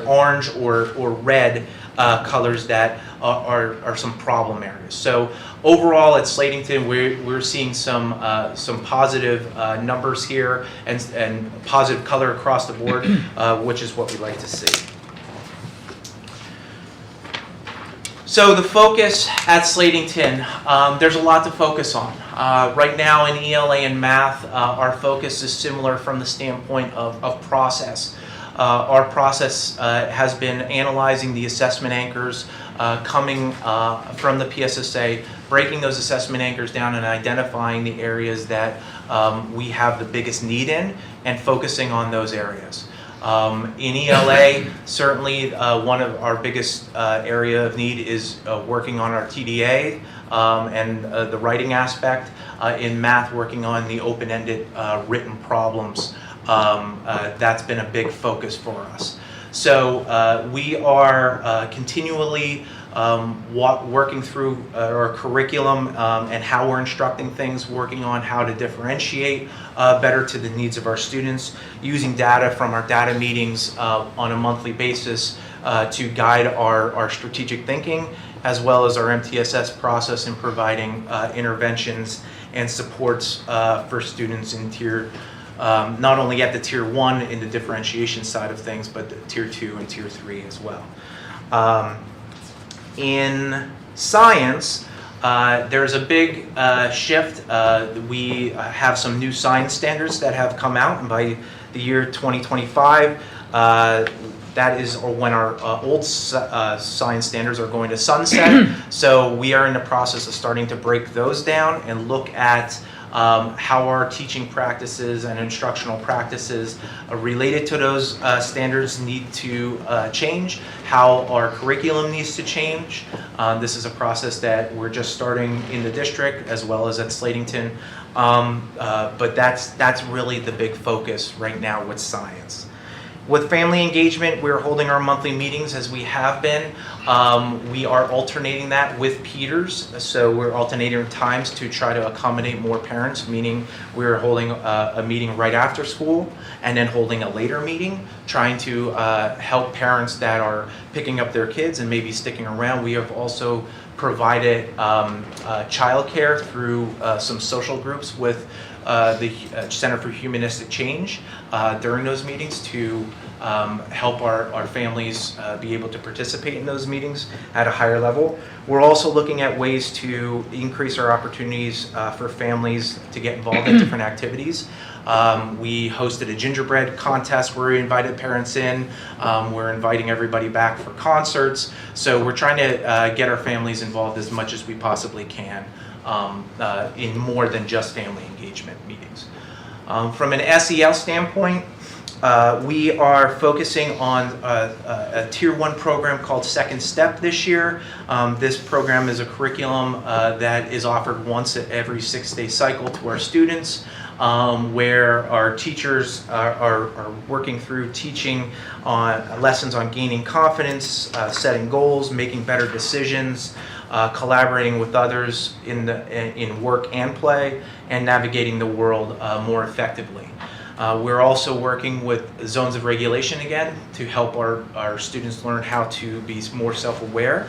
M: orange or red colors that are some problem areas. So overall at Slatington, we're seeing some positive numbers here and positive color across the board, which is what we like to see. So the focus at Slatington, there's a lot to focus on. Right now in ELA and math, our focus is similar from the standpoint of process. Our process has been analyzing the assessment anchors coming from the PSSA, breaking those assessment anchors down and identifying the areas that we have the biggest need in and focusing on those areas. In ELA, certainly one of our biggest area of need is working on our TDA and the writing aspect. In math, working on the open-ended written problems. That's been a big focus for us. So we are continually working through our curriculum and how we're instructing things, working on how to differentiate better to the needs of our students, using data from our data meetings on a monthly basis to guide our strategic thinking, as well as our MTSS process in providing interventions and supports for students in tier, not only at the tier 1 in the differentiation side of things, but the tier 2 and tier 3 as well. In science, there's a big shift. We have some new science standards that have come out, and by the year 2025, that is when our old science standards are going to sunset. So we are in the process of starting to break those down and look at how our teaching practices and instructional practices related to those standards need to change, how our curriculum needs to change. This is a process that we're just starting in the district as well as at Slatington, but that's really the big focus right now with science. With family engagement, we're holding our monthly meetings as we have been. We are alternating that with Peters, so we're alternating times to try to accommodate more parents, meaning we're holding a meeting right after school and then holding a later meeting, trying to help parents that are picking up their kids and maybe sticking around. We have also provided childcare through some social groups with the Center for Humanistic Change during those meetings to help our families be able to participate in those meetings at a higher level. We're also looking at ways to increase our opportunities for families to get involved in different activities. We hosted a gingerbread contest where we invited parents in. We're inviting everybody back for concerts. So we're trying to get our families involved as much as we possibly can in more than just family engagement meetings. From an SEL standpoint, we are focusing on a Tier 1 program called Second Step this year. This program is a curriculum that is offered once at every 6-day cycle to our students, where our teachers are working through teaching on lessons on gaining confidence, setting goals, making better decisions, collaborating with others in work and play, and navigating the world more effectively. We're also working with zones of regulation again to help our students learn how to be more self-aware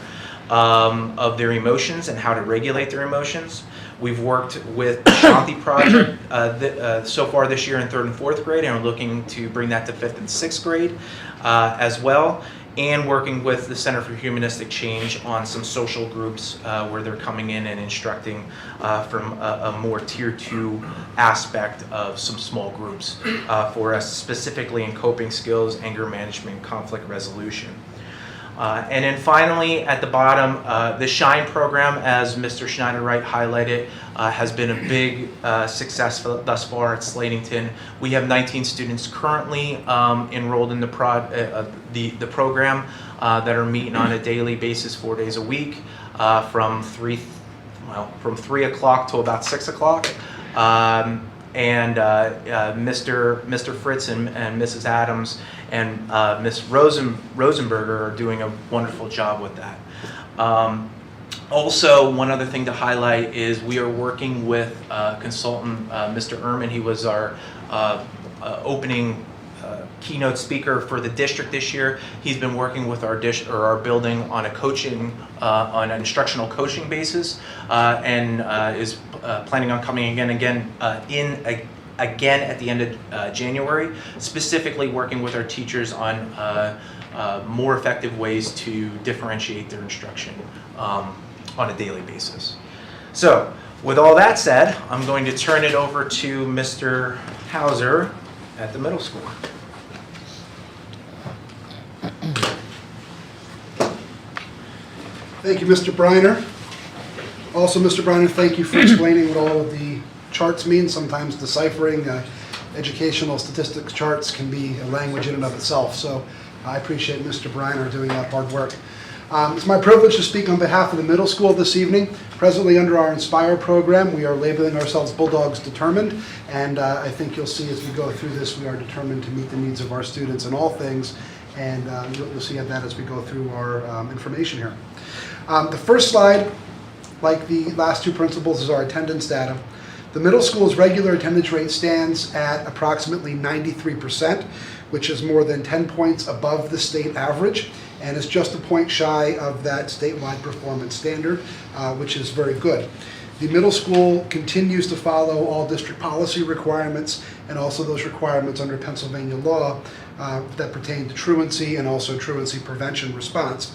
M: of their emotions and how to regulate their emotions. We've worked with the Shanti Project so far this year in 3rd and 4th grade, and are looking to bring that to 5th and 6th grade as well. And working with the Center for Humanistic Change on some social groups where they're coming in and instructing from a more Tier 2 aspect of some small groups for us, specifically in coping skills, anger management, conflict resolution. And then finally, at the bottom, the SHINE program, as Mr. Schneiderwright highlighted, has been a big success thus far at Slatington. We have 19 students currently enrolled in the program that are meeting on a daily basis, 4 days a week, from 3 o'clock to about 6 o'clock. And Mr. Fritz and Mrs. Adams and Ms. Rosenberger are doing a wonderful job with that. Also, one other thing to highlight is we are working with consultant Mr. Ehrman. He was our opening keynote speaker for the district this year. He's been working with our building on a coaching, on an instructional coaching basis, and is planning on coming again at the end of January, specifically working with our teachers on more effective ways to differentiate their instruction on a daily basis. So, with all that said, I'm going to turn it over to Mr. Hauser at the middle school.
E: Thank you, Mr. Briner. Also, Mr. Briner, thank you for explaining what all of the charts mean. Sometimes deciphering educational statistics charts can be a language in and of itself. So I appreciate Mr. Briner doing that hard work. It's my privilege to speak on behalf of the middle school this evening. Presently under our Inspire program, we are labeling ourselves Bulldogs Determined, and I think you'll see as we go through this, we are determined to meet the needs of our students in all things, and you'll see that as we go through our information here. The first slide, like the last two principles, is our attendance data. The middle school's regular attendance rate stands at approximately 93%, which is more than 10 points above the state average, and is just a point shy of that statewide performance standard, which is very good. The middle school continues to follow all district policy requirements and also those requirements under Pennsylvania law that pertain to truancy and also truancy prevention response.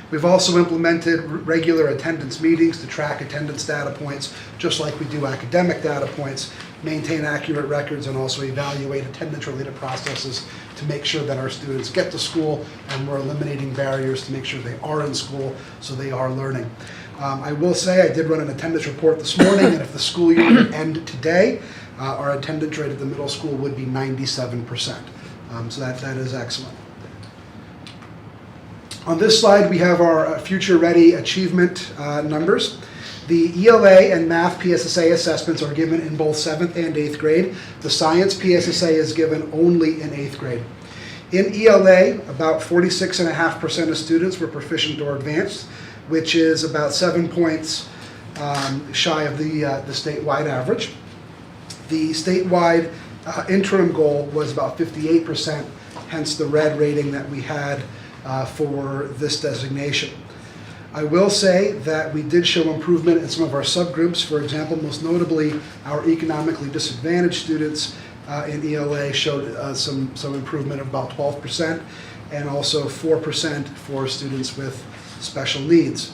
E: We've also implemented regular attendance meetings to track attendance data points, just like we do academic data points, maintain accurate records, and also evaluate attendance-related processes to make sure that our students get to school, and we're eliminating barriers to make sure they are in school so they are learning. I will say I did run an attendance report this morning, and if the school year would end today, our attendance rate at the middle school would be 97%. So that is excellent. On this slide, we have our Future Ready achievement numbers. The ELA and Math PSSA assessments are given in both 7th and 8th grade. The Science PSSA is given only in 8th grade. In ELA, about 46.5% of students were proficient or advanced, which is about 7 points shy of the statewide average. The statewide interim goal was about 58%, hence the red rating that we had for this designation. I will say that we did show improvement in some of our subgroups. For example, most notably, our economically disadvantaged students in ELA showed some improvement of about 12%, and also 4% for students with special needs.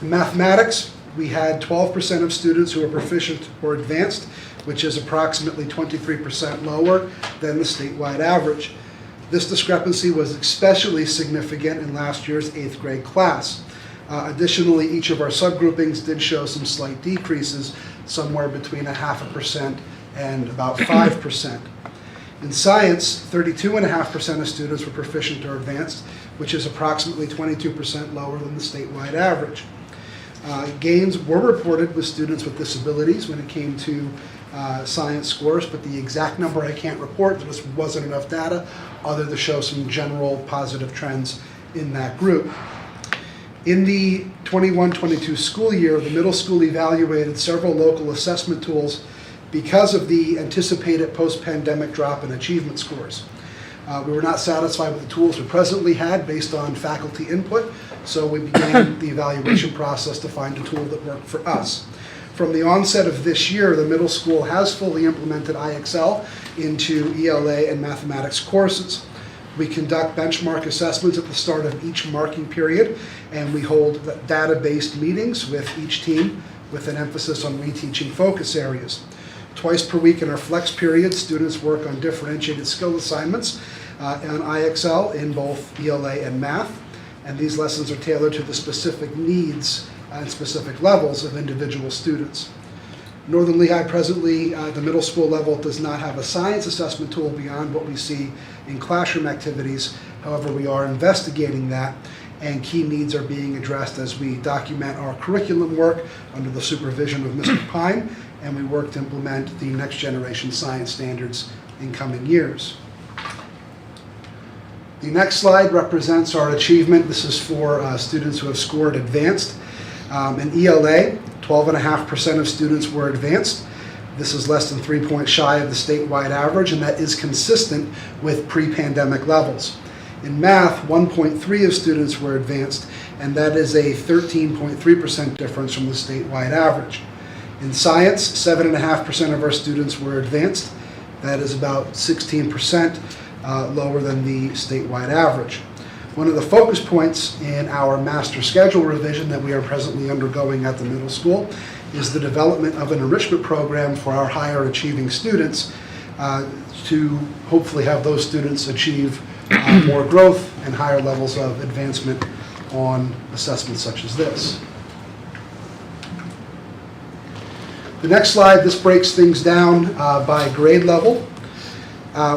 E: In mathematics, we had 12% of students who were proficient or advanced, which is approximately 23% lower than the statewide average. This discrepancy was especially significant in last year's 8th grade class. Additionally, each of our subgroupings did show some slight decreases, somewhere between 0.5% and about 5%. In science, 32.5% of students were proficient or advanced, which is approximately 22% lower than the statewide average. Gains were reported with students with disabilities when it came to science scores, but the exact number I can't report. There just wasn't enough data other to show some general positive trends in that group. In the 21-22 school year, the middle school evaluated several local assessment tools because of the anticipated post-pandemic drop in achievement scores. We were not satisfied with the tools we presently had based on faculty input, so we began the evaluation process to find a tool that worked for us. From the onset of this year, the middle school has fully implemented IXL into ELA and mathematics courses. We conduct benchmark assessments at the start of each marking period, and we hold data-based meetings with each team with an emphasis on reteaching focus areas. Twice per week in our flex period, students work on differentiated skill assignments on IXL in both ELA and math, and these lessons are tailored to the specific needs and specific levels of individual students. Northern Lehigh presently, the middle school level, does not have a science assessment tool beyond what we see in classroom activities. However, we are investigating that, and key needs are being addressed as we document our curriculum work under the supervision of Mr. Pine, and we work to implement the next generation science standards in coming years. The next slide represents our achievement. This is for students who have scored advanced. In ELA, 12.5% of students were advanced. This is less than 3 points shy of the statewide average, and that is consistent with pre-pandemic levels. In math, 1.3 of students were advanced, and that is a 13.3% difference from the statewide average. In science, 7.5% of our students were advanced. That is about 16% lower than the statewide average. One of the focus points in our master schedule revision that we are presently undergoing at the middle school is the development of an enrichment program for our higher achieving students to hopefully have those students achieve more growth and higher levels of advancement on assessments such as this. The next slide, this breaks things down by grade level.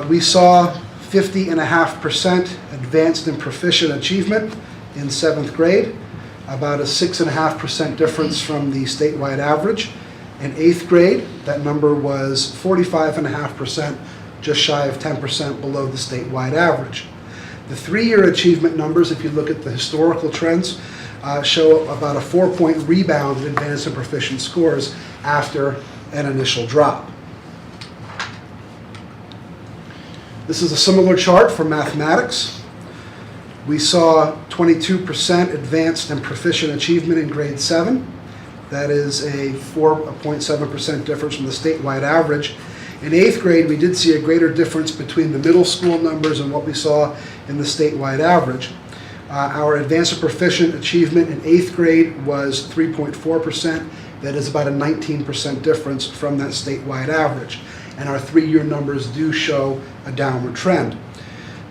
E: We saw 50.5% advanced and proficient achievement in 7th grade, about a 6.5% difference from the statewide average. In 8th grade, that number was 45.5%, just shy of 10% below the statewide average. The 3-year achievement numbers, if you look at the historical trends, show about a 4-point rebound in advanced and proficient scores after an initial drop. This is a similar chart for mathematics. We saw 22% advanced and proficient achievement in grade 7, That is a 4.7% difference from the statewide average. In 8th grade, we did see a greater difference between the middle school numbers and what we saw in the statewide average. Our advanced or proficient achievement in 8th grade was 3.4%. That is about a 19% difference from that statewide average. And our 3-year numbers do show a downward trend.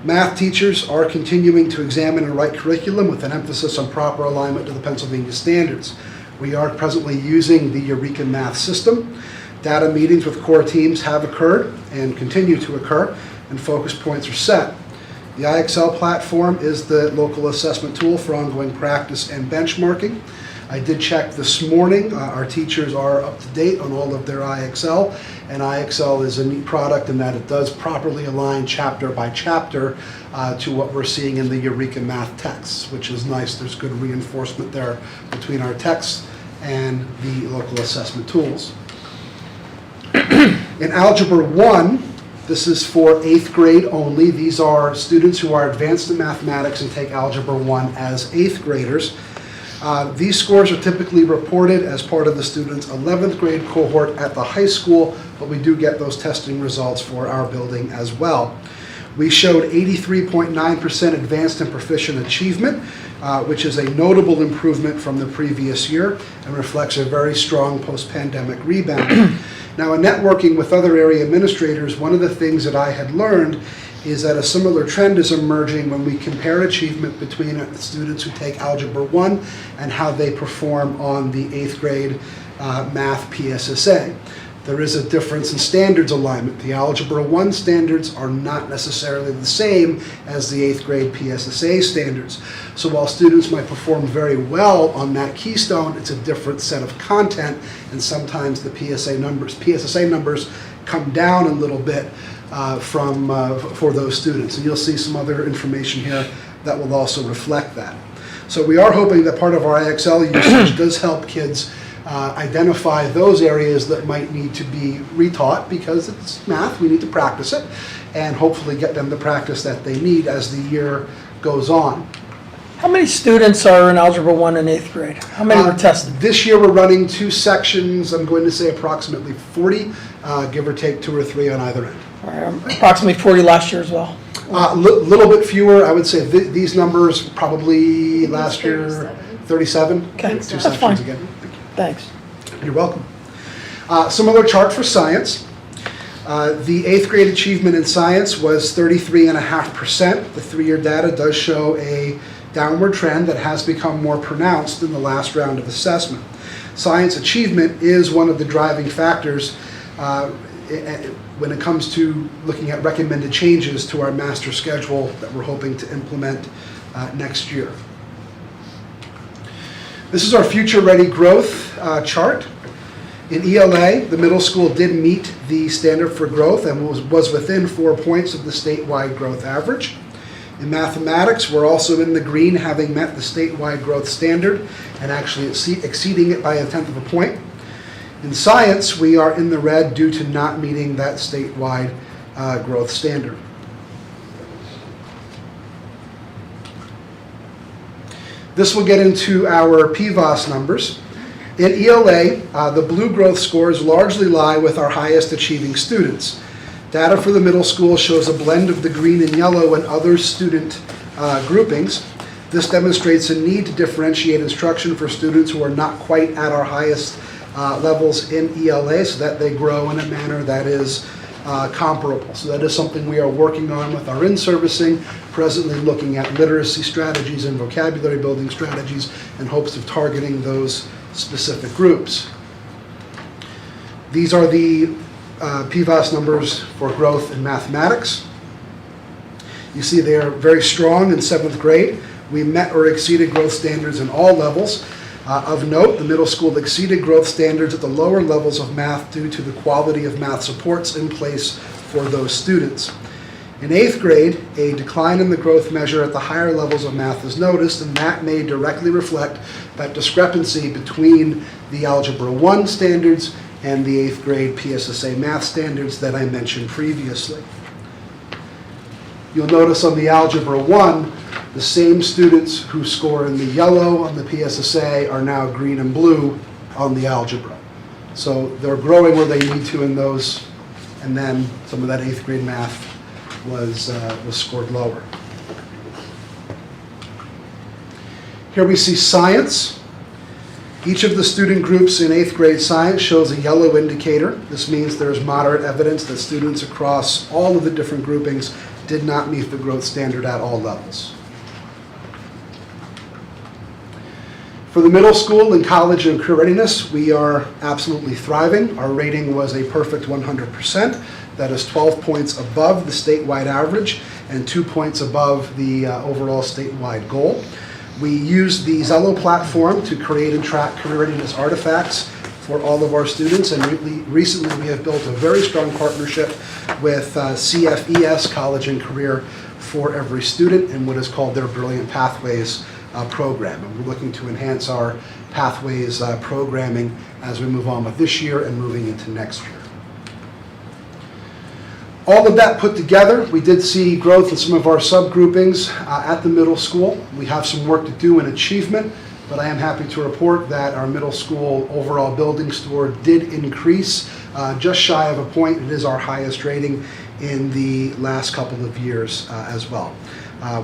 E: Math teachers are continuing to examine and write curriculum with an emphasis on proper alignment to the Pennsylvania standards. We are presently using the Eureka Math system. Data meetings with core teams have occurred and continue to occur, and focus points are set. The IXL platform is the local assessment tool for ongoing practice and benchmarking. I did check this morning. Our teachers are up to date on all of their IXL, and IXL is a neat product in that it does properly align chapter by chapter to what we're seeing in the Eureka Math texts, which is nice. There's good reinforcement there between our texts and the local assessment tools. In Algebra 1, this is for 8th grade only. These are students who are advanced in mathematics and take Algebra 1 as 8th graders. These scores are typically reported as part of the student's 11th grade cohort at the high school, but we do get those testing results for our building as well. We showed 83.9% advanced and proficient achievement, which is a notable improvement from the previous year and reflects a very strong post-pandemic rebound. Now, in networking with other area administrators, one of the things that I had learned is that a similar trend is emerging when we compare achievement between students who take Algebra 1 and how they perform on the 8th grade math PSSA. There is a difference in standards alignment. The Algebra 1 standards are not necessarily the same as the 8th grade PSSA standards. So while students might perform very well on that keystone, it's a different set of content, and sometimes the PSSA numbers come down a little bit for those students. And you'll see some other information here that will also reflect that. So we are hoping that part of our IXL usage does help kids identify those areas that might need to be retaught, because it's math, we need to practice it, and hopefully get them the practice that they need as the year goes on.
O: How many students are in Algebra 1 in 8th grade? How many were tested?
E: This year we're running 2 sections, I'm going to say approximately 40, give or take 2 or 3 on either end.
O: Approximately 40 last year as well.
E: Little bit fewer, I would say these numbers probably last year 37.
O: Okay,
E: 2
O: that's
E: sections
O: fine.
E: again.
O: Thanks.
E: You're welcome. Similar chart for science. The 8th grade achievement in science was 33.5%. The 3-year data does show a downward trend that has become more pronounced in the last round of assessment. Science achievement is one of the driving factors when it comes to looking at recommended changes to our master schedule that we're hoping to implement next year. This is our future ready growth chart. In ELA, the middle school did meet the standard for growth and was within 4 points of the statewide growth average. In mathematics, we're also in the green, having met the statewide growth standard and actually exceeding it by 1/10 of a point. In science, we are in the red due to not meeting that statewide growth standard. This will get into our PVOS numbers. In ELA, the blue growth scores largely lie with our highest achieving students. Data for the middle school shows a blend of the green and yellow and other student groupings. This demonstrates a need to differentiate instruction for students who are not quite at our highest levels in ELA, so that they grow in a manner that is comparable. So that is something we are working on with our in-servicing, presently looking at literacy strategies and vocabulary building strategies in hopes of targeting those specific groups. These are the PVOS numbers for growth in mathematics. You see they are very strong in 7th grade. We met or exceeded growth standards in all levels. Of note, the middle school exceeded growth standards at the lower levels of math due to the quality of math supports in place for those students. In 8th grade, a decline in the growth measure at the higher levels of math is noticed, and that may directly reflect that discrepancy between the Algebra 1 standards and the 8th grade PSSA math standards that I mentioned previously. You'll notice on the Algebra 1, the same students who score in the yellow on the PSSA are now green and blue on the algebra. So they're growing where they need to in those, and then some of that 8th grade math was scored lower. Here we see science. Each of the student groups in 8th grade science shows a yellow indicator. This means there's moderate evidence that students across all of the different groupings did not meet the growth standard at all levels. For the middle school and college and career readiness, we are absolutely thriving. Our rating was a perfect 100%. That is 12 points above the statewide average and 2 points above the overall statewide goal. We used the Zello platform to create and track career readiness artifacts for all of our students, and recently we have built a very strong partnership with CFES, College and Career for Every Student, and what is called their Brilliant Pathways program. And we're looking to enhance our Pathways programming as we move on with this year and moving into next year. All of that put together, we did see growth in some of our subgroupings at the middle school. We have some work to do in achievement, but I am happy to report that our middle school overall building score did increase just shy of a point. It is our highest rating in the last couple of years as well.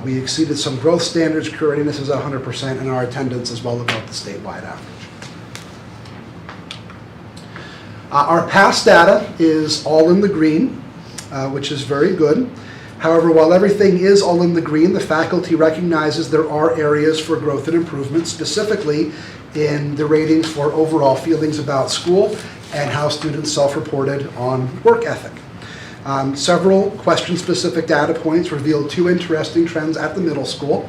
E: We exceeded some growth standards, career readiness is at 100%, and our attendance is well above the statewide average. Our past data is all in the green, which is very good. However, while everything is all in the green, the faculty recognizes there are areas for growth and improvement, specifically in the ratings for overall feelings about school and how students self-reported on work ethic. Several question-specific data points revealed two interesting trends at the middle school.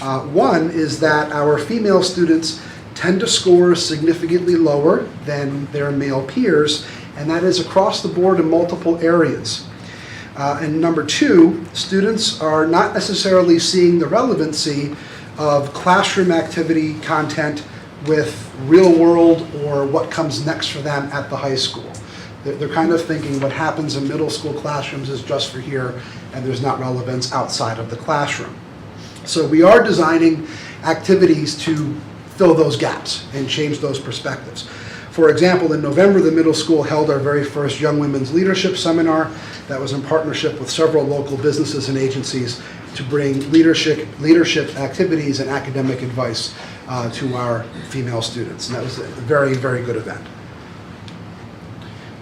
E: One is that our female students tend to score significantly lower than their male peers, and that is across the board in multiple areas. And number two, students are not necessarily seeing the relevancy of classroom activity content with real world or what comes next for them at the high school. They're kind of thinking what happens in middle school classrooms is just for here, and there's not relevance outside of the classroom. So we are designing activities to fill those gaps and change those perspectives. For example, in November, the middle school held our very first Young Women's Leadership Seminar that was in partnership with several local businesses and agencies to bring leadership activities and academic advice to our female students. And that was a very, very good event.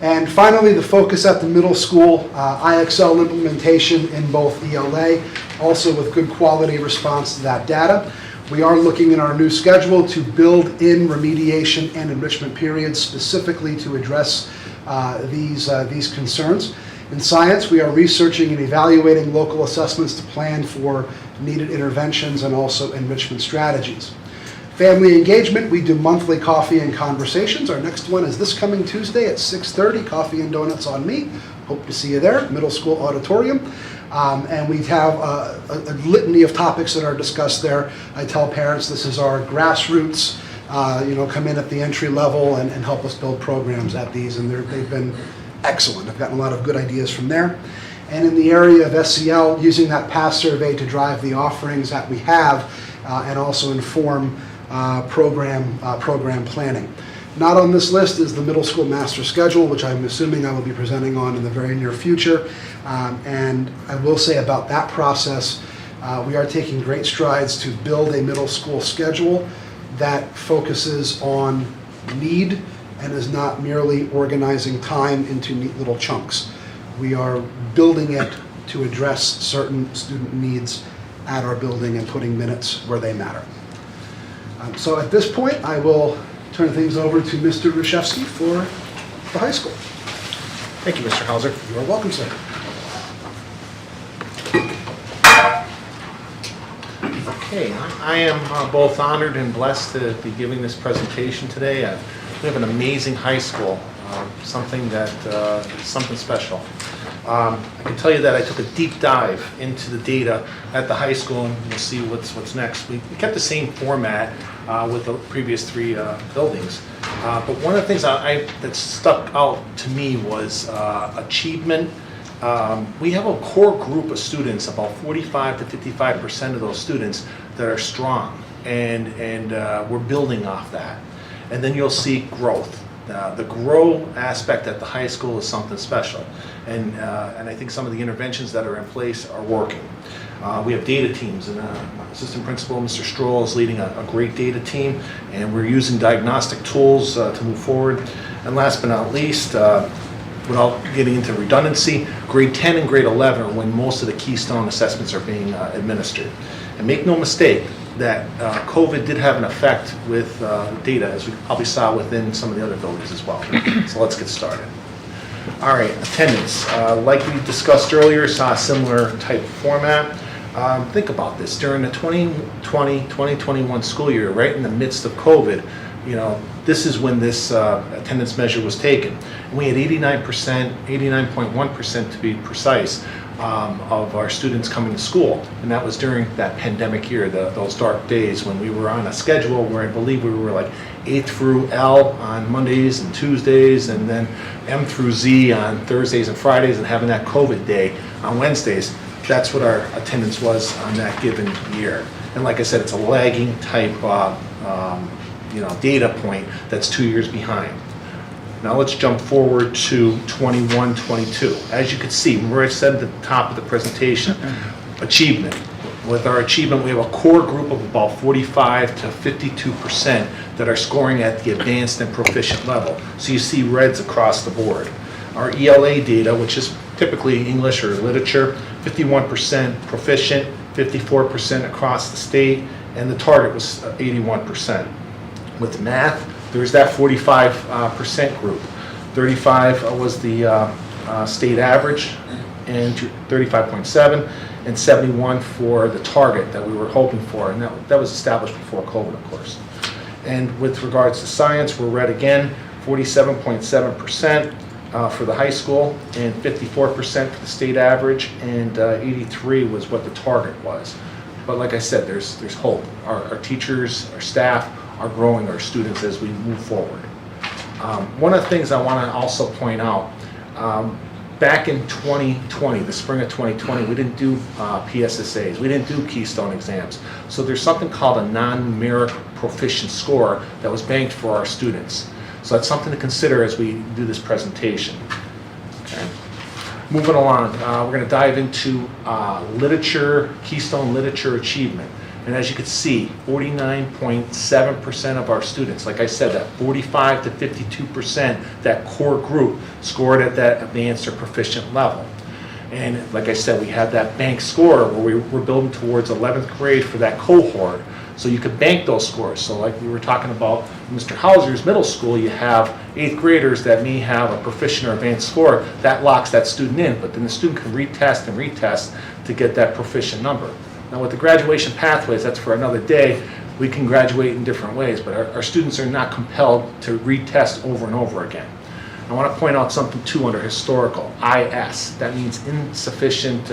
E: And finally, the focus at the middle school, IXL implementation in both ELA, also with good quality response to that data. We are looking in our new schedule to build in remediation and enrichment periods specifically to address these concerns. In science, we are researching and evaluating local assessments to plan for needed interventions and also enrichment strategies. Family engagement, we do monthly coffee and conversations. Our next one is this coming Tuesday at 6:30, coffee and donuts on me. Hope to see you there, middle school auditorium. And we have a litany of topics that are discussed there. I tell parents this is our grassroots, come in at the entry level and help us build programs at these, and they've been excellent. I've gotten a lot of good ideas from there. And in the area of SEL, using that past survey to drive the offerings that we have and also inform program planning. Not on this list is the middle school master schedule, which I'm assuming I will be presenting on in the very near future. And I will say about that process, we are taking great strides to build a middle school schedule that focuses on need and is not merely organizing time into neat little chunks. We are building it to address certain student needs at our building and putting minutes where they matter. So at this point, I will turn things over to Mr. Ruszewski for the high school.
P: Thank you, Mr. Hauser.
E: You are welcome, sir.
P: Okay, I am both honored and blessed to be giving this presentation today. We have an amazing high school, something special. I can tell you that I took a deep dive into the data at the high school, and we'll see what's next. We kept the same format with the previous three buildings, but one of the things that stuck out to me was achievement. We have a core group of students, about 45 to 55% of those students that are strong, and we're building off that. and then you'll see growth. The grow aspect at the high school is something special, and I think some of the interventions that are in place are working. We have data teams, and my assistant principal, Mr. Stroll, is leading a great data team, and we're using diagnostic tools to move forward. And last but not least, without getting into redundancy, grade 10 and grade 11 are when most of the Keystone assessments are being administered. And make no mistake that COVID did have an effect with data, as we probably saw within some of the other buildings as well. So let's get started. All right, attendance. Like we discussed earlier, saw a similar type format. Think about this. During the 2020-2021 school year, right in the midst of COVID, this is when this attendance measure was taken. And we had 89%, 89.1% to be precise, of our students coming to school. And that was during that pandemic year, those dark days when we were on a schedule where I believe we were like A through L on Mondays and Tuesdays, and then M through Z on Thursdays and Fridays, and having that COVID day on Wednesdays. That's what our attendance was on that given year. And like I said, it's a lagging type data point that's 2 years behind. Now let's jump forward to 21-22. As you can see, where I said at the top of the presentation, achievement. With our achievement, we have a core group of about 45 to 52% that are scoring at the advanced and proficient level. So you see reds across the board. Our ELA data, which is typically English or literature, 51% proficient, 54% across the state, and the target was 81%. With math, there's that 45% group. 35 was the state average, and 35.7, and 71 for the target that we were hoping for, and that was established before COVID, of course. And with regards to science, we're red again, 47.7% for the high school, and 54% for the state average, and 83 was what the target was. But like I said, there's hope. Our teachers, our staff, are growing our students as we move forward. One of the things I want to also point out, back in 2020, the spring of 2020, we didn't do PSSAs, we didn't do Keystone exams. So there's something called a non-numeric proficient score that was banked for our students. So that's something to consider as we do this presentation. Okay. Moving along, we're going to dive into literature, Keystone literature achievement. And as you can see, 49.7% of our students, like I said, that 45 to 52%, that core group scored at that advanced or proficient level. And like I said, we had that bank score where we're building towards 11th grade for that cohort. So you could bank those scores. So like we were talking about Mr. Hauser's middle school, you have 8th graders that may have a proficient or advanced score. That locks that student in, but then the student can retest and retest to get that proficient number. Now with the graduation pathways, that's for another day, we can graduate in different ways, but our students are not compelled to retest over and over again. I want to point out something too under historical, IS, that means insufficient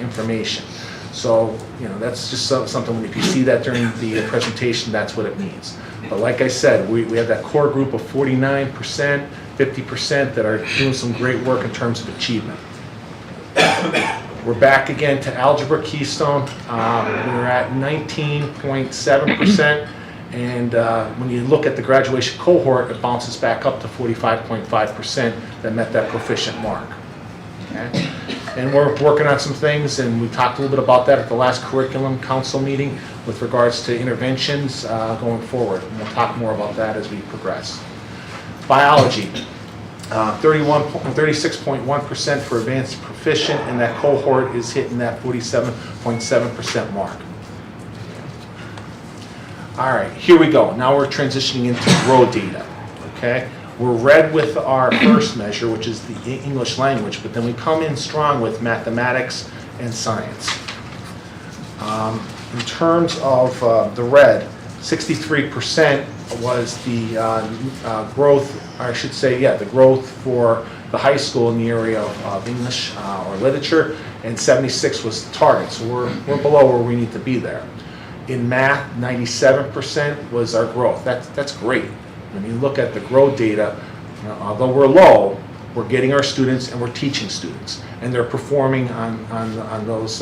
P: information. So, that's just something, if you see that during the presentation, that's what it means. But like I said, we have that core group of 49%, 50% that are doing some great work in terms of achievement. We're back again to Algebra Keystone. We're at 19.7%, and when you look at the graduation cohort, it bounces back up to 45.5% that met that proficient mark. Okay? And we're working on some things, and we talked a little bit about that at the last curriculum council meeting with regards to interventions going forward. And we'll talk more about that as we progress. Biology. 36.1% for advanced proficient, and that cohort is hitting that 47.7% mark. All right, here we go. Now we're transitioning into raw data, okay? We're red with our first measure, which is the English language, but then we come in strong with mathematics and science. In terms of the red, 63% was the growth, or I should say, the growth for the high school in the area of English or literature, and 76 was the target. So we're below where we need to be there. In math, 97% was our growth. That's great. When you look at the growth data, although we're low, we're getting our students and we're teaching students, and they're performing on those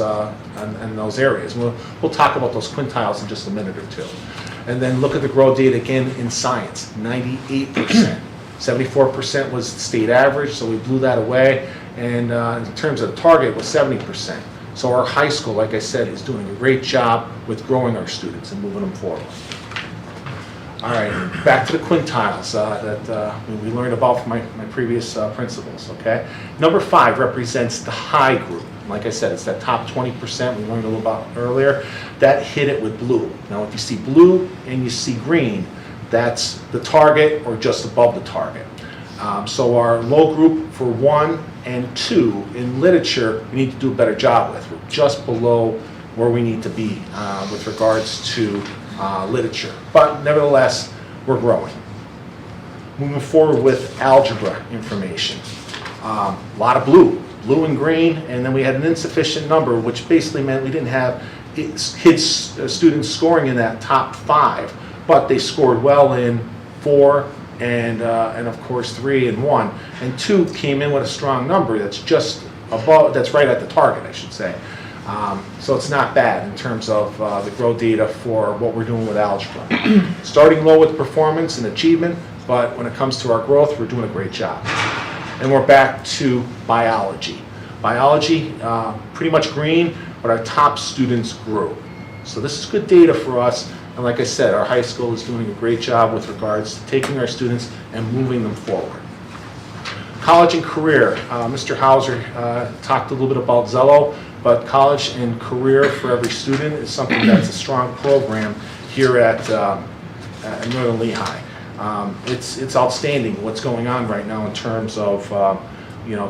P: areas. We'll talk about those quintiles in just a minute or two. And then look at the growth data again in science, 98%. 74% was the state average, so we blew that away. And in terms of the target, it was 70%. So our high school, like I said, is doing a great job with growing our students and moving them forward. All right, back to the quintiles that we learned about from my previous principles, okay? Number 5 represents the high group. Like I said, it's that top 20% we learned a little about earlier. That hit it with blue. Now, if you see blue and you see green, that's the target or just above the target. So our low group for 1 and 2 in literature, we need to do a better job with. We're just below where we need to be with regards to literature. But nevertheless, we're growing. Moving forward with algebra information. A lot of blue and green, and then we had an insufficient number, which basically meant we didn't have students scoring in that top 5, but they scored well in 4 and of course 3 and 1. And 2 came in with a strong number that's just above, that's right at the target, I should say. So it's not bad in terms of the growth data for what we're doing with algebra. Starting low with performance and achievement, but when it comes to our growth, we're doing a great job. And we're back to biology. Biology, pretty much green, but our top students grew. So this is good data for us. And like I said, our high school is doing a great job with regards to taking our students and moving them forward. College and career. Mr. Hauser talked a little bit about Zello, but college and career for every student is something that's a strong program here at Northern Lehigh. It's outstanding what's going on right now in terms of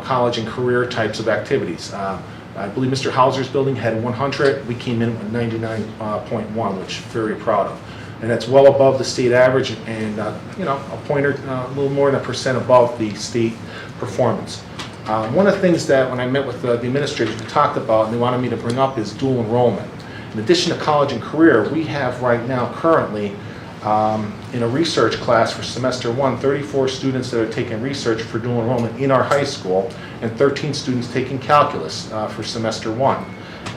P: college and career types of activities. I believe Mr. Hauser's building had 100. We came in with 99.1, which I'm very proud of. And that's well above the state average and, a pointer, a little more than 1% above the state performance. One of the things that when I met with the administrators we talked about and they wanted me to bring up is dual enrollment. In addition to college and career, we have right now currently in a research class for semester 1, 34 students that are taking research for dual enrollment in our high school and 13 students taking calculus for semester 1.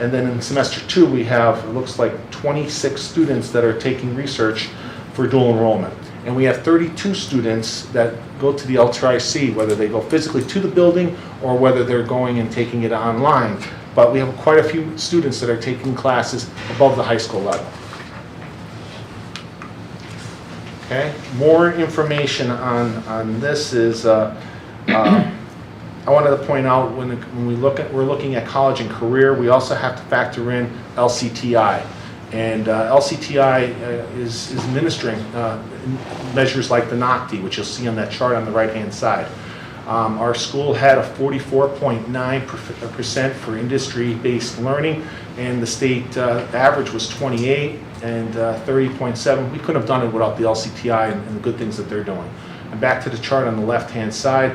P: And then in semester 2, we have, it looks like 26 students that are taking research for dual enrollment. And we have 32 students that go to the LTIC, whether they go physically to the building or whether they're going and taking it online. But we have quite a few students that are taking classes above the high school level. Okay, more information on this is, I wanted to point out when we're looking at college and career, we also have to factor in LCTI. And LCTI is administering measures like the NOCTI, which you'll see on that chart on the right-hand side. Our school had a 44.9% for industry-based learning, and the state average was 28 and 30.7. We couldn't have done it without the LCTI and the good things that they're doing. And back to the chart on the left-hand side,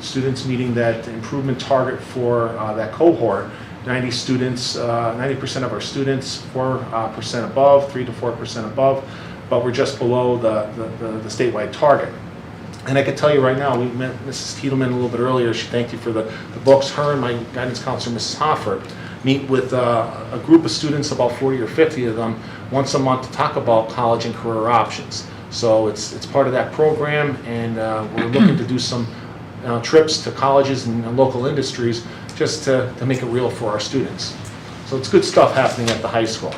P: students meeting that improvement target for that cohort. 90% of our students, 4% above, 3 to 4% above, but we're just below the statewide target. And I can tell you right now, we met Mrs. Tiedelman a little bit earlier. She thanked you for the books. Her and my guidance counselor, Mrs. Hoffert, meet with a group of students, about 40 or 50 of them, once a month to talk about college and career options. So it's part of that program, and we're looking to do some trips to colleges and local industries just to make it real for our students. So it's good stuff happening at the high school.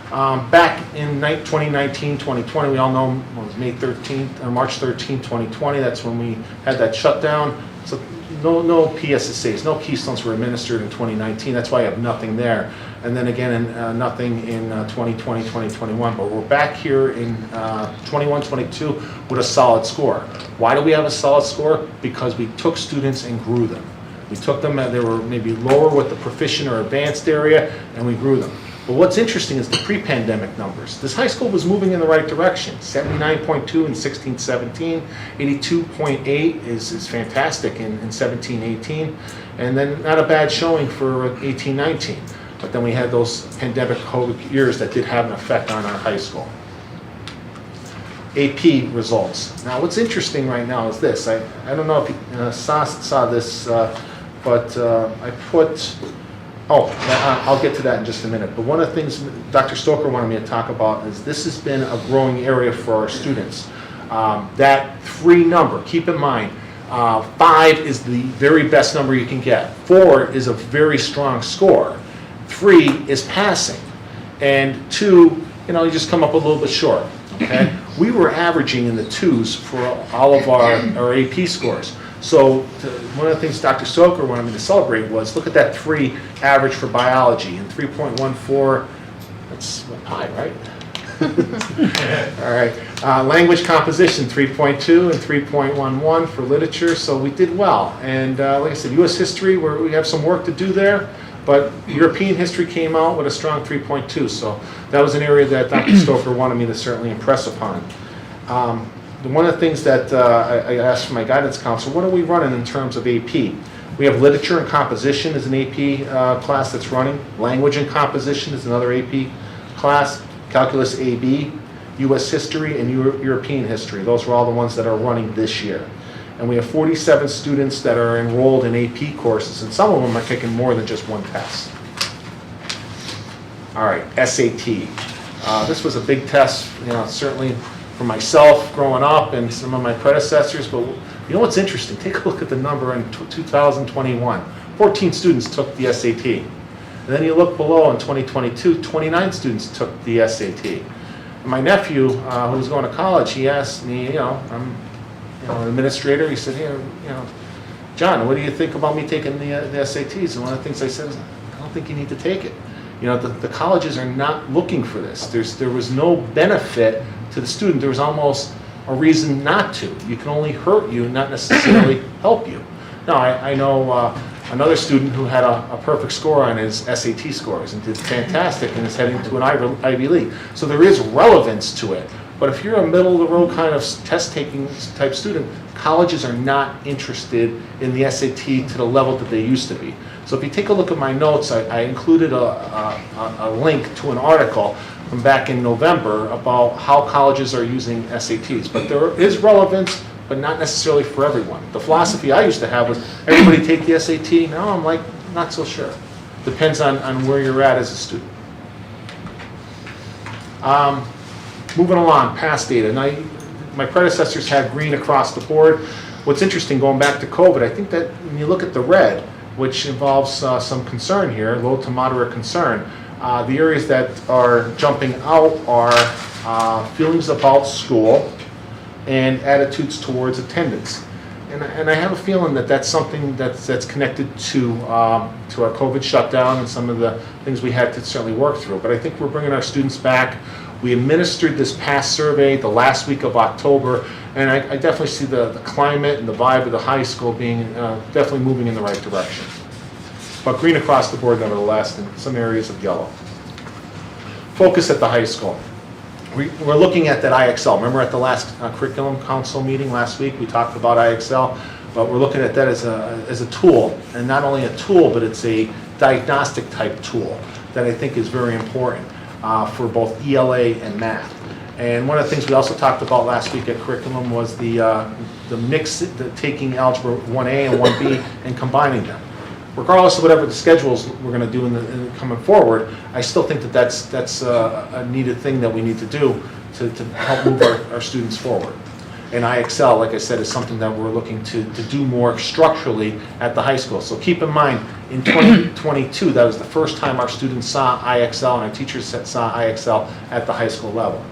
P: Back in 2019, 2020, we all know it was March 13th, 2020. That's when we had that shutdown. So no PSSAs, no Keystones were administered in 2019. That's why I have nothing there. And then again, nothing in 2020, 2021. But we're back here in 21, 22 with a solid score. Why do we have a solid score? Because we took students and grew them. We took them, they were maybe lower with the proficient or advanced area, and we grew them. But what's interesting is the pre-pandemic numbers. This high school was moving in the right direction. 79.2 in 16-17, 82.8 is fantastic in 17-18, and then not a bad showing for 18-19. But then we had those pandemic COVID years that did have an effect on our high school. AP results. Now what's interesting right now is this. I don't know if you saw this, but I put I'll get to that in just a minute. But one of the things Dr. Stoker wanted me to talk about is this has been a growing area for our students. That 3 number, keep in mind, 5 is the very best number you can get. 4 is a very strong score. 3 is passing. And 2, you just come up a little bit short. Okay? We were averaging in the 2s for all of our AP scores. So one of the things Dr. Stoker wanted me to celebrate was look at that 3 average for biology and 3.14. That's high, right? All right. Language composition 3.2 and 3.11 for literature. So we did well. And like I said, U.S. history, we have some work to do there. But European history came out with a strong 3.2. So that was an area that Dr. Stoker wanted me to certainly impress upon. One of the things that I asked from my guidance counselor, what are we running in terms of AP? We have literature and composition as an AP class that's running. Language and composition is another AP class. Calculus AB, U.S. history, and European history. Those are all the ones that are running this year. And we have 47 students that are enrolled in AP courses, and some of them are taking more than just one test. All right, SAT. This was a big test, certainly for myself growing up and some of my predecessors, but you know what's interesting? Take a look at the number in 2021. 14 students took the SAT. And then you look below in 2022, 29 students took the SAT. And my nephew, who was going to college, he asked me, I'm an administrator, he said, hey, John, what do you think about me taking the SATs? And one of the things I said is, I don't think you need to take it. The colleges are not looking for this. There was no benefit to the student. There was almost a reason not to. You can only hurt you, not necessarily help you. Now, I know another student who had a perfect score on his SAT scores and did fantastic and is heading to an Ivy League. So there is relevance to it. But if you're a middle-of-the-road kind of test-taking type student, colleges are not interested in the SAT to the level that they used to be. So if you take a look at my notes, I included a link to an article from back in November about how colleges are using SATs. But there is relevance, but not necessarily for everyone. The philosophy I used to have was everybody take the SAT. Now I'm like, not so sure. Depends on where you're at as a student. Moving along, past data. Now, my predecessors had green across the board. What's interesting, going back to COVID, I think that when you look at the red, which involves some concern here, low to moderate concern, the areas that are jumping out are feelings about school and attitudes towards attendance. And I have a feeling that that's something that's connected to our COVID shutdown and some of the things we had to certainly work through. But I think we're bringing our students back. We administered this past survey the last week of October, and I definitely see the climate and the vibe of the high school being definitely moving in the right direction. But green across the board nevertheless, and some areas of yellow. Focus at the high school. We're looking at that IXL. Remember at the last curriculum council meeting last week, we talked about IXL, but we're looking at that as a tool, and not only a tool, but it's a diagnostic type tool that I think is very important for both ELA and math. And one of the things we also talked about last week at curriculum was the mix, taking Algebra 1A and 1B and combining them. Regardless of whatever the schedules we're going to do in coming forward, I still think that that's a needed thing that we need to do to help move our students forward. And IXL, like I said, is something that we're looking to do more structurally at the high school. So keep in mind, in 2022, that was the first time our students saw IXL and our teachers saw IXL at the high school level.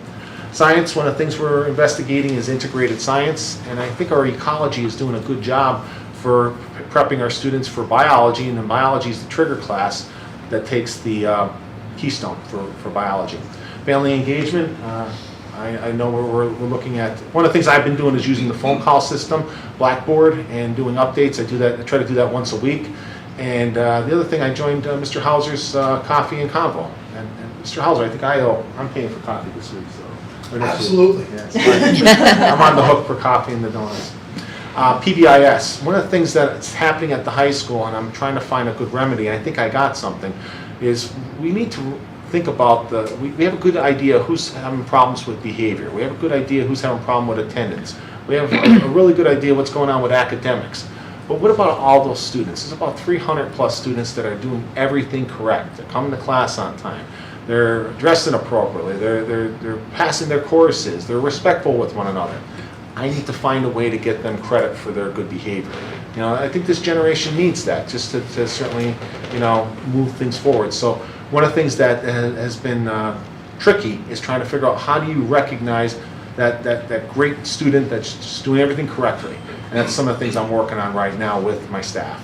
P: Science, one of the things we're investigating is integrated science, and I think our ecology is doing a good job for prepping our students for biology, and then biology is the trigger class that takes the keystone for biology. Family engagement, I know we're looking at, one of the things I've been doing is using the phone call system, Blackboard, and doing updates. I try to do that once a week. And the other thing, I joined Mr. Hauser's Coffee and Convo. And Mr. Hauser, I think I'm paying for coffee this week. So,
E: absolutely.
P: Yeah, I'm on the hook for coffee and the donuts. PBIS, one of the things that's happening at the high school, and I'm trying to find a good remedy, and I think I got something, is we need to think about we have a good idea who's having problems with behavior. We have a good idea who's having a problem with attendance. We have a really good idea what's going on with academics. But what about all those students? There's about 300 plus students that are doing everything correct. They're coming to class on time. They're dressing appropriately. They're passing their courses. They're respectful with one another. I need to find a way to get them credit for their good behavior. You know, I think this generation needs that just to certainly, you know, move things forward. So one of the things that has been tricky is trying to figure out how do you recognize that great student that's just doing everything correctly. And that's some of the things I'm working on right now with my staff.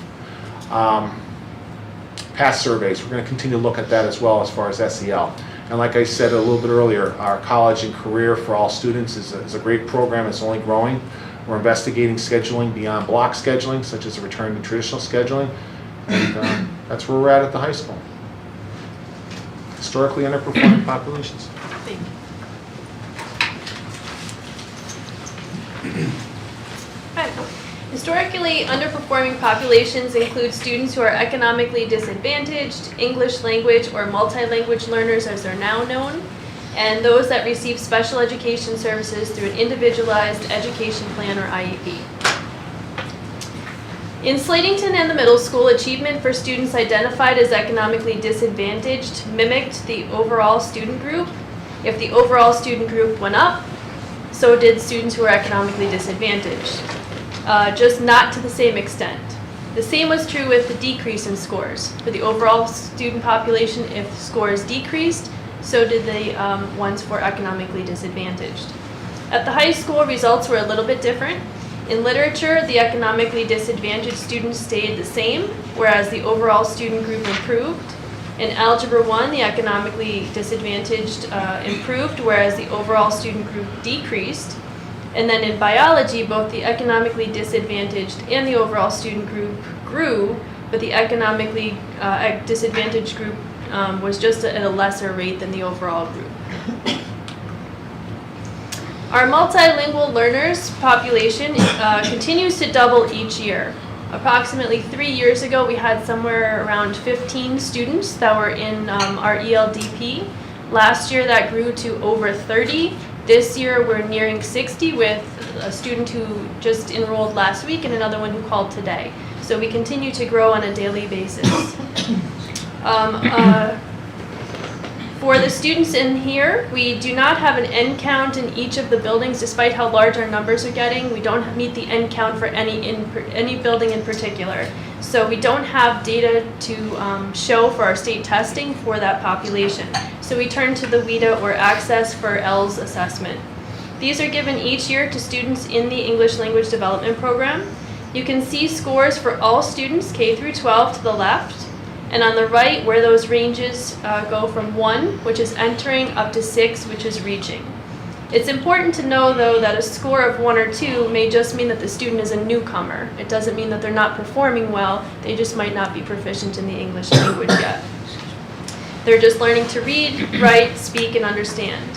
P: Past surveys, we're going to continue to look at that as well as far as SEL. And like I said a little bit earlier, our college and career for all students is a great program. It's only growing. We're investigating scheduling beyond block scheduling, such as a return to traditional scheduling. And that's where we're at the high school. Historically underperforming populations.
K: Thank you. Hi. Historically underperforming populations include students who are economically disadvantaged, English language or multi-language learners as they're now known, and those that receive special education services through an individualized education plan or IEP. In Slatington and the middle school, achievement for students identified as economically disadvantaged mimicked the overall student group. If the overall student group went up, so did students who were economically disadvantaged. Just not to the same extent. The same was true with the decrease in scores. For the overall student population, if scores decreased, so did the ones for economically disadvantaged. At the high school, results were a little bit different. In literature, the economically disadvantaged students stayed the same, whereas the overall student group improved. In Algebra 1, the economically disadvantaged improved, whereas the overall student group decreased. And then in biology, both the economically disadvantaged and the overall student group grew, but the economically disadvantaged group was just at a lesser rate than the overall group. Our multilingual learners population continues to double each year. Approximately 3 years ago, we had somewhere around 15 students that were in our ELDP. Last year, that grew to over 30. This year, we're nearing 60 with a student who just enrolled last week and another one who called today. So we continue to grow on a daily basis. For the students in here, we do not have an end count in each of the buildings, despite how large our numbers are getting. We don't meet the end count for any building in particular. So we don't have data to show for our state testing for that population. So we turn to the WIDA or Access for ELS assessment. These are given each year to students in the English Language Development Program. You can see scores for all students, K through 12 to the left, and on the right where those ranges go from 1, which is entering, up to 6, which is reaching. It's important to know, though, that a score of 1 or 2 may just mean that the student is a newcomer. It doesn't mean that they're not performing well, they just might not be proficient in the English language yet. They're just learning to read, write, speak, and understand.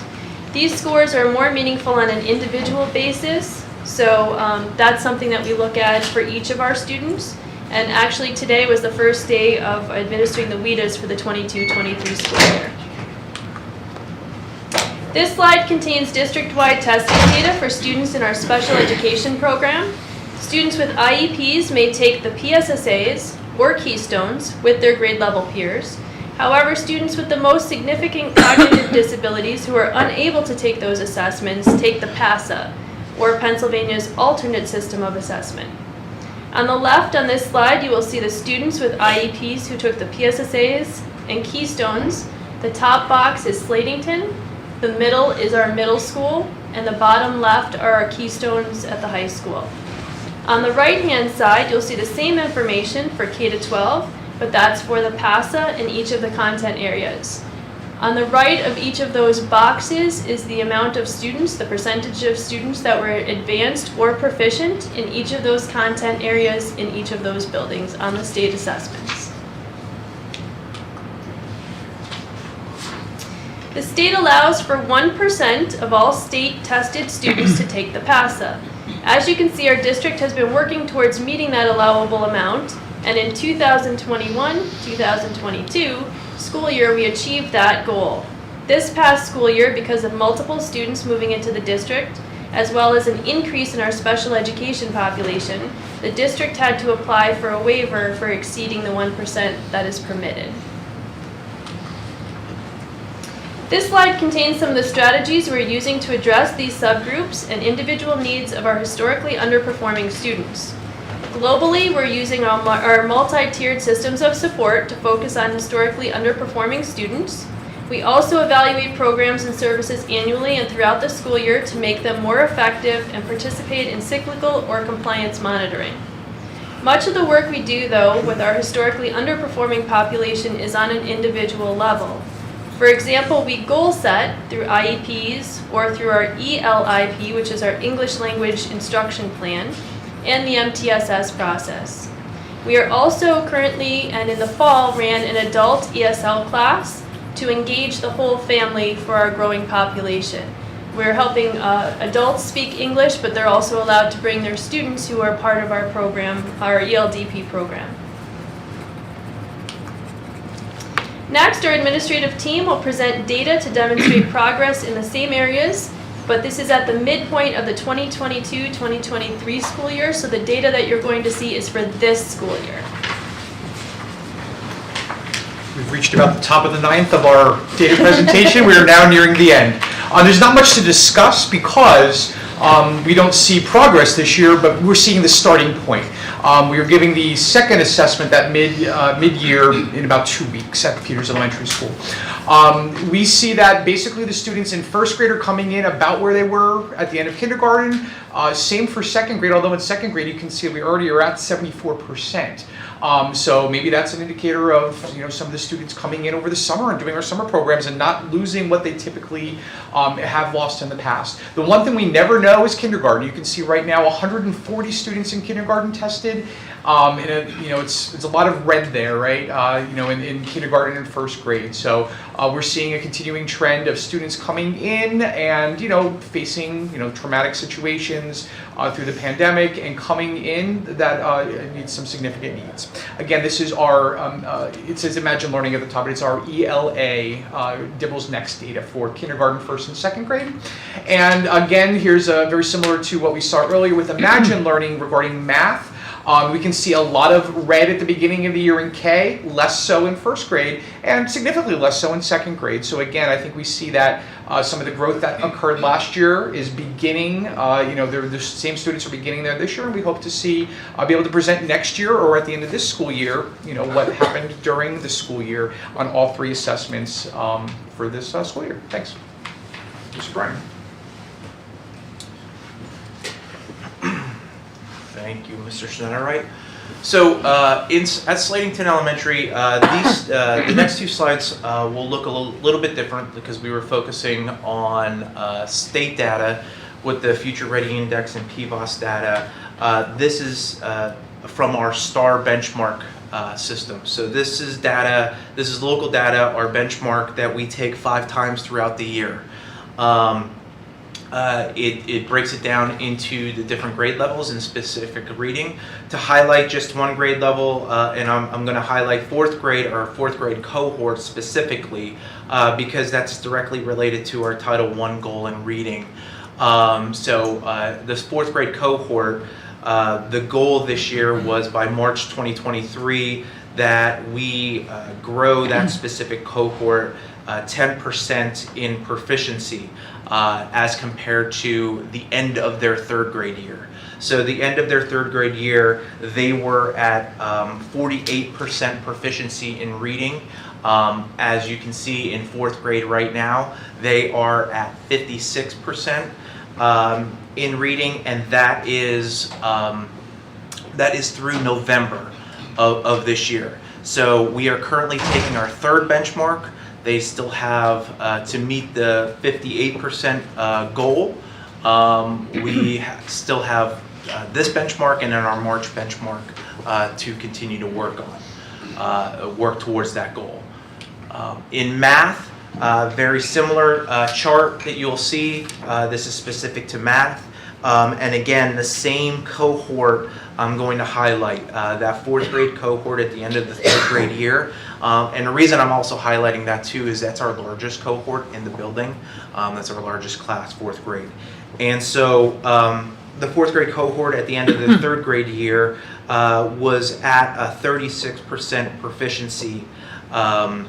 K: These scores are more meaningful on an individual basis, so that's something that we look at for each of our students. And actually today was the first day of administering the WIDAs for the 22-23 school year. This slide contains district-wide testing data for students in our special education program. Students with IEPs may take the PSSAs or Keystones with their grade level peers. However, students with the most significant cognitive disabilities who are unable to take those assessments take the PASA, or Pennsylvania's alternate system of assessment. On the left on this slide, you will see the students with IEPs who took the PSSAs and Keystones. The top box is Slatington, the middle is our middle school, and the bottom left are our Keystones at the high school. On the right-hand side, you'll see the same information for K-12, but that's for the PASA in each of the content areas. On the right of each of those boxes is the amount of students, the percentage of students that were advanced or proficient in each of those content areas in each of those buildings on the state assessments. The state allows for 1% of all state tested students to take the PASA. As you can see, our district has been working towards meeting that allowable amount, and in 2021-2022 school year, we achieved that goal. This past school year, because of multiple students moving into the district as well as an increase in our special education population, the district had to apply for a waiver for exceeding the 1% that is permitted. This slide contains some of the strategies we're using to address these subgroups and individual needs of our historically underperforming students. Globally, we're using our multi-tiered systems of support to focus on historically underperforming students. We also evaluate programs and services annually and throughout the school year to make them more effective and participate in cyclical or compliance monitoring. Much of the work we do, though, with our historically underperforming population is on an individual level. For example, we goal set through IEPs or through our ELIP, which is our English Language Instruction Plan, and the MTSS process. We are also currently, and in the fall, ran an adult ESL class to engage the whole family for our growing population. We're helping adults speak English, but they're also allowed to bring their students who are part of our program, our ELDP program. Next, our administrative team will present data to demonstrate progress in the same areas, but this is at the midpoint of the 2022-2023 school year, so the data that you're going to see is for this school year.
L: We've reached about the top of the ninth of our data presentation. We are now nearing the end. There's not much to discuss because we don't see progress this year, but we're seeing the starting point. We are giving the second assessment that mid-year in about 2 weeks at Peters Elementary School. We see that basically the students in first grade are coming in about where they were at the end of kindergarten. Same for second grade, although in second grade you can see we already are at 74%. So maybe that's an indicator of some of the students coming in over the summer and doing our summer programs and not losing what they typically have lost in the past. The one thing we never know is kindergarten. You can see right now 140 students in kindergarten tested. It's a lot of red there, right? In kindergarten and first grade. So we're seeing a continuing trend of students coming in and facing traumatic situations through the pandemic and coming in that need some significant needs. Again, this is our it says Imagine Learning at the top, but it's our ELA Dibble's Next data for kindergarten, first and second grade. And again, here's very similar to what we saw earlier with Imagine Learning regarding math. We can see a lot of red at the beginning of the year in K, less so in first grade, and significantly less so in second grade. So again, I think we see that some of the growth that occurred last year is beginning, the same students are beginning there this year, and we hope to see, be able to present next year or at the end of this school year, what happened during the school year on all three assessments for this school year. Thanks. Mr. Bryan.
M: Thank you, Mr. Schneiderwright. So at Slatington Elementary, the next two slides will look a little bit different because we were focusing on state data with the Future Ready Index and PVOS data. This is from our STAR benchmark system. So this is data, this is local data, our benchmark that we take 5 times throughout the year. It breaks it down into the different grade levels and specific reading. To highlight just one grade level, and I'm going to highlight fourth grade cohort specifically because that's directly related to our Title I goal in reading. This fourth grade cohort, the goal this year was by March 2023 that we grow that specific cohort 10% in proficiency as compared to the end of their third grade year. So the end of their third grade year, they were at 48% proficiency in reading. As you can see in fourth grade right now, they are at 56% in reading, and that is through November of this year. So we are currently taking our third benchmark. They still have to meet the 58% goal. We still have this benchmark and then our March benchmark to continue to work towards that goal. In math, very similar chart that you'll see. This is specific to math. And again, the same cohort I'm going to highlight, that fourth grade cohort at the end of the third grade year. And the reason I'm also highlighting that too is that's our largest cohort in the building. That's our largest class, fourth grade. And so the fourth grade cohort at the end of the third grade year was at a 36% proficiency on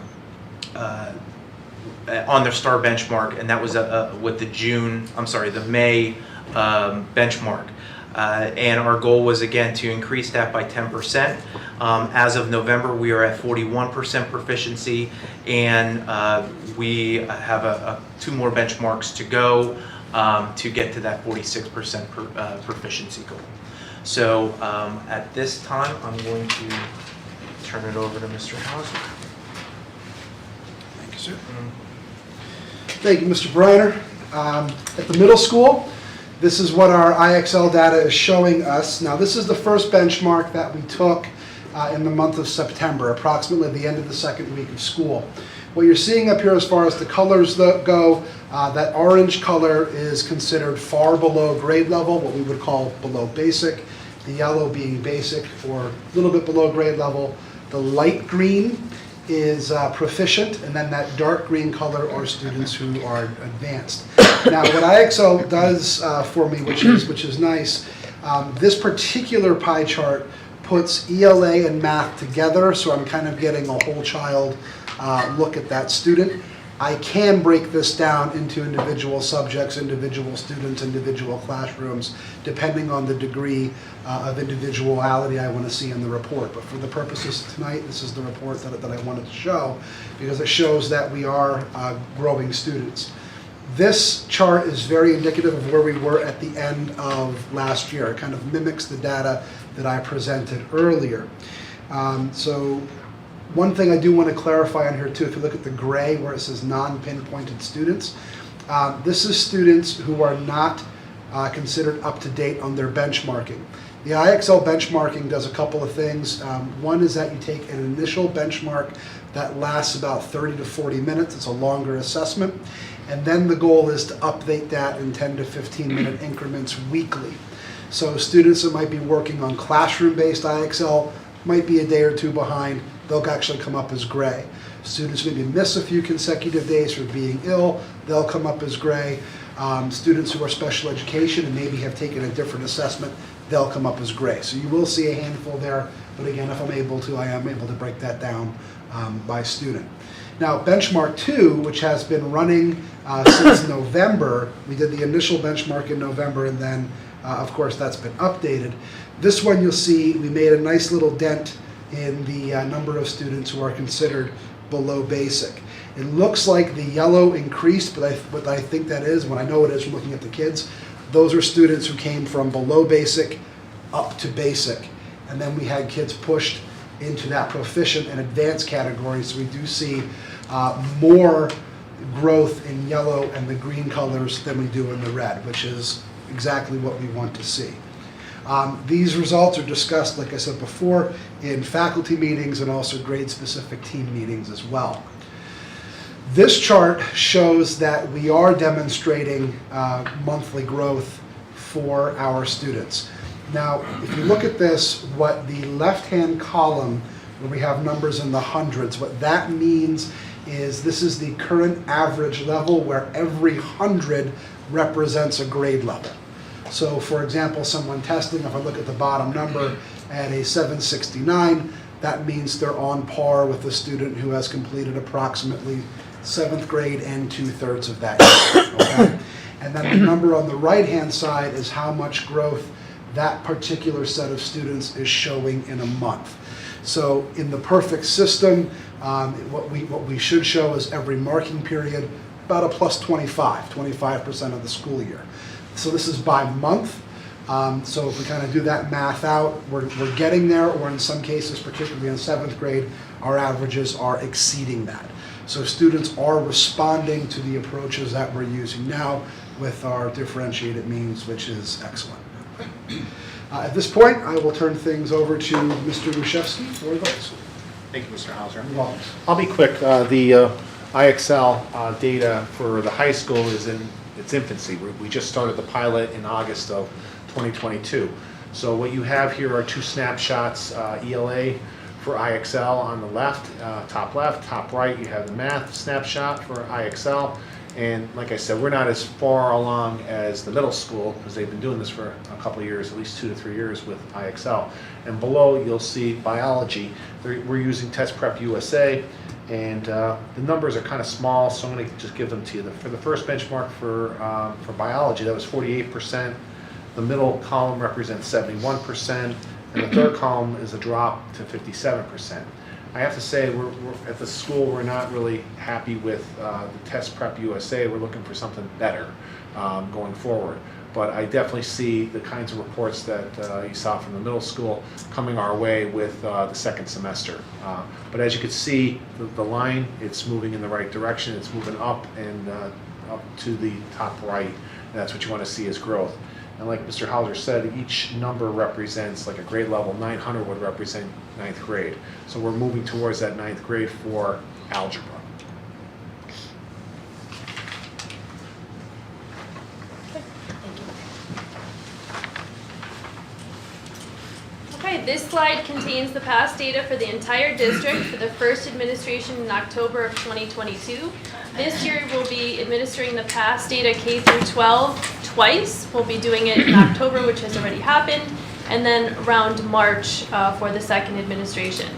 M: their STAR benchmark, and that was with the May benchmark. And our goal was again to increase that by 10%. As of November, we are at 41% proficiency, and we have two more benchmarks to go to get to that 46% proficiency goal. So at this time, I'm going to turn it over to Mr. Hauser.
E: Thank you, sir. Thank you, Mr. Briner. At the middle school, this is what our IXL data is showing us. Now, this is the first benchmark that we took in the month of September, approximately the end of the second week of school. What you're seeing up here as far as the colors go, that orange color is considered far below grade level, what we would call below basic. The yellow being basic or a little bit below grade level. The light green is proficient, and then that dark green color are students who are advanced. Now, what IXL does for me, which is nice, this particular pie chart puts ELA and math together, so I'm kind of getting a whole child look at that student. I can break this down into individual subjects, individual students, individual classrooms, depending on the degree of individuality I want to see in the report. But for the purposes of tonight, this is the report that I wanted to show, because it shows that we are growing students. This chart is very indicative of where we were at the end of last year. It kind of mimics the data that I presented earlier. So one thing I do want to clarify on here too, if you look at the gray where it says non-pinpointed students, this is students who are not considered up to date on their benchmarking. The IXL benchmarking does a couple of things. One is that you take an initial benchmark that lasts about 30 to 40 minutes. It's a longer assessment. And then the goal is to update that in 10 to 15 minute increments weekly. So students that might be working on classroom-based IXL might be a day or two behind. They'll actually come up as gray. Students maybe miss a few consecutive days for being ill. They'll come up as gray. Students who are special education and maybe have taken a different assessment, they'll come up as gray. So you will see a handful there, but again, if I'm able to, I am able to break that down by student. Now, benchmark 2, which has been running since November, we did the initial benchmark in November, and then, of course, that's been updated. This one you'll see we made a nice little dent in the number of students who are considered below basic. It looks like the yellow increased, but what I think that is, when I know it is from looking at the kids, those are students who came from below basic up to basic. And then we had kids pushed into that proficient and advanced category, so we do see more growth in yellow and the green colors than we do in the red, which is exactly what we want to see. These results are discussed, like I said before, in faculty meetings and also grade-specific team meetings as well. This chart shows that we are demonstrating monthly growth for our students. Now, if you look at this, what the left-hand column, where we have numbers in the hundreds, what that means is this is the current average level where every 100 represents a grade level. So for example, someone testing, if I look at the bottom number at a 769, that means they're on par with the student who has completed approximately 7th grade and 2/3 of that year, okay? And then the number on the right-hand side is how much growth that particular set of students is showing in a month. So in the perfect system, what we should show is every marking period about a plus 25% of the school year. So this is by month. So if we kind of do that math out, we're getting there, or in some cases, particularly in 7th grade, our averages are exceeding that. So students are responding to the approaches that we're using now with our differentiated means, which is excellent. At this point, I will turn things over to Mr. Ruszewski for votes.
P: Thank you, Mr. Hauser.
E: You're welcome.
P: I'll be quick. The IXL data for the high school is in its infancy. We just started the pilot in August of 2022. So what you have here are two snapshots, ELA for IXL on the left, top right, you have the math snapshot for IXL, And like I said, we're not as far along as the middle school, because they've been doing this for a couple of years, at least 2 to 3 years with IXL. And below, you'll see biology. We're using Test Prep USA, and the numbers are kind of small, so I'm going to just give them to you. For the first benchmark for biology, that was 48%. The middle column represents 71%, and the third column is a drop to 57%. I have to say, we're at the school, we're not really happy with the Test Prep USA. We're looking for something better going forward. But I definitely see the kinds of reports that you saw from the middle school coming our way with the second semester. But as you can see, the line, it's moving in the right direction. It's moving up and up to the top right. And that's what you want to see as growth. And like Mr. Hauser said, each number represents like a grade level. 900 would represent 9th grade. So we're moving towards that 9th grade for algebra.
K: Okay, this slide contains the past data for the entire district for the first administration in October of 2022. This year we'll be administering the past data K through 12 twice. We'll be doing it in October, which has already happened, and then around March for the second administration.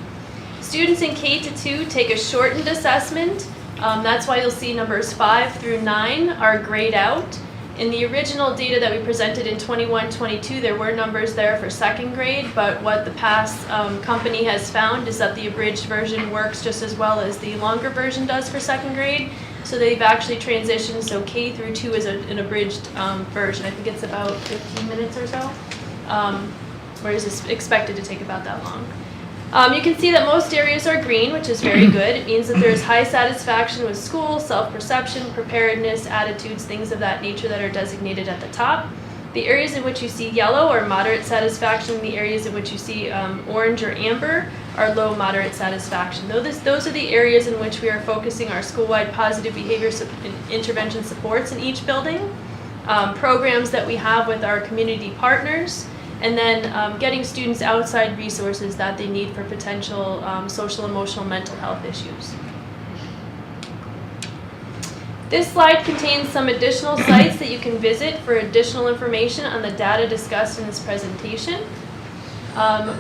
K: Students in K to 2 take a shortened assessment. That's why you'll see numbers 5 through 9 are grayed out. In the original data that we presented in 21-22, there were numbers there for second grade, but what the PASS company has found is that the abridged version works just as well as the longer version does for second grade. So they've actually transitioned, so K through 2 is an abridged version. I think it's about 15 minutes or so, whereas it's expected to take about that long. You can see that most areas are green, which is very good. It means that there's high satisfaction with school, self-perception, preparedness, attitudes, things of that nature that are designated at the top. The areas in which you see yellow are moderate satisfaction. The areas in which you see orange or amber are low moderate satisfaction. Those are the areas in which we are focusing our school-wide positive behavior intervention supports in each building, programs that we have with our community partners, and then getting students outside resources that they need for potential social, emotional, mental health issues. This slide contains some additional sites that you can visit for additional information on the data discussed in this presentation.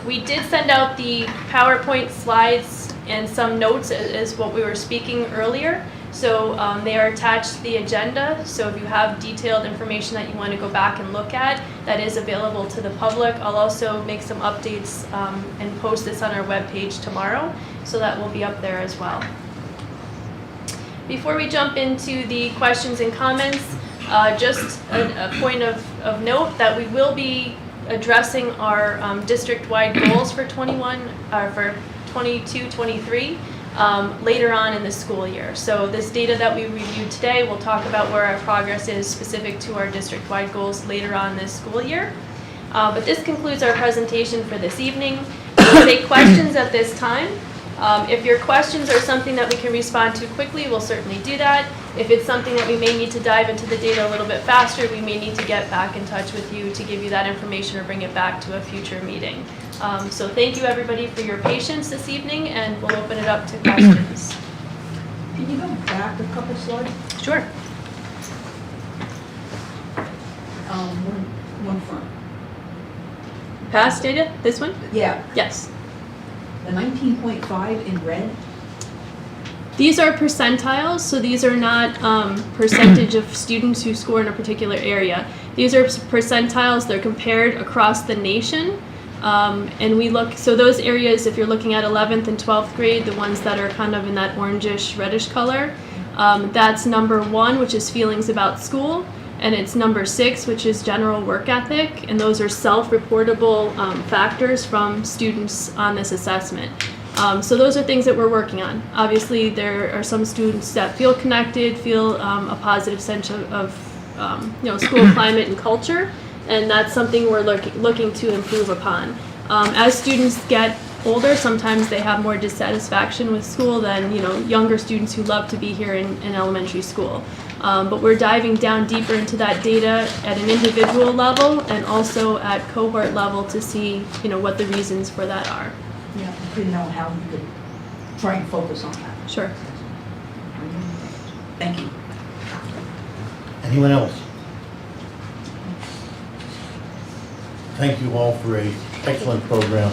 K: We did send out the PowerPoint slides and some notes as what we were speaking earlier. So they are attached to the agenda. So if you have detailed information that you want to go back and look at, that is available to the public. I'll also make some updates and post this on our webpage tomorrow. So that will be up there as well. Before we jump into the questions and comments, just a point of note that we will be addressing our district-wide goals for 22-23 later on in the school year. So this data that we reviewed today, we'll talk about where our progress is specific to our district-wide goals later on this school year. But this concludes our presentation for this evening. We'll take questions at this time. If your questions are something that we can respond to quickly, we'll certainly do that. If it's something that we may need to dive into the data a little bit faster, we may need to get back in touch with you to give you that information or bring it back to a future meeting. So thank you everybody for your patience this evening, and we'll open it up to questions.
N: Can you go back a couple slides?
K: Sure.
N: One front.
K: Past data? This one?
N: Yeah.
K: Yes.
N: The 19.5 in red.
K: These are percentiles, so these are not percentage of students who score in a particular area. These are percentiles, they're compared across the nation. And we look, so those areas, if you're looking at 11th and 12th grade, the ones that are kind of in that orangish, reddish color, that's number 1, which is feelings about school, and it's number 6, which is general work ethic, and those are self-reportable factors from students on this assessment. So those are things that we're working on. Obviously, there are some students that feel connected, feel a positive sense of school climate and culture, and that's something we're looking to improve upon. As students get older, sometimes they have more dissatisfaction with school than younger students who love to be here in elementary school. But we're diving down deeper into that data at an individual level and also at cohort level to see what the reasons for that are.
N: Yeah, I didn't know how you could try and focus on that.
K: Sure.
N: Thank you.
A: Anyone else? Thank you all for a excellent program,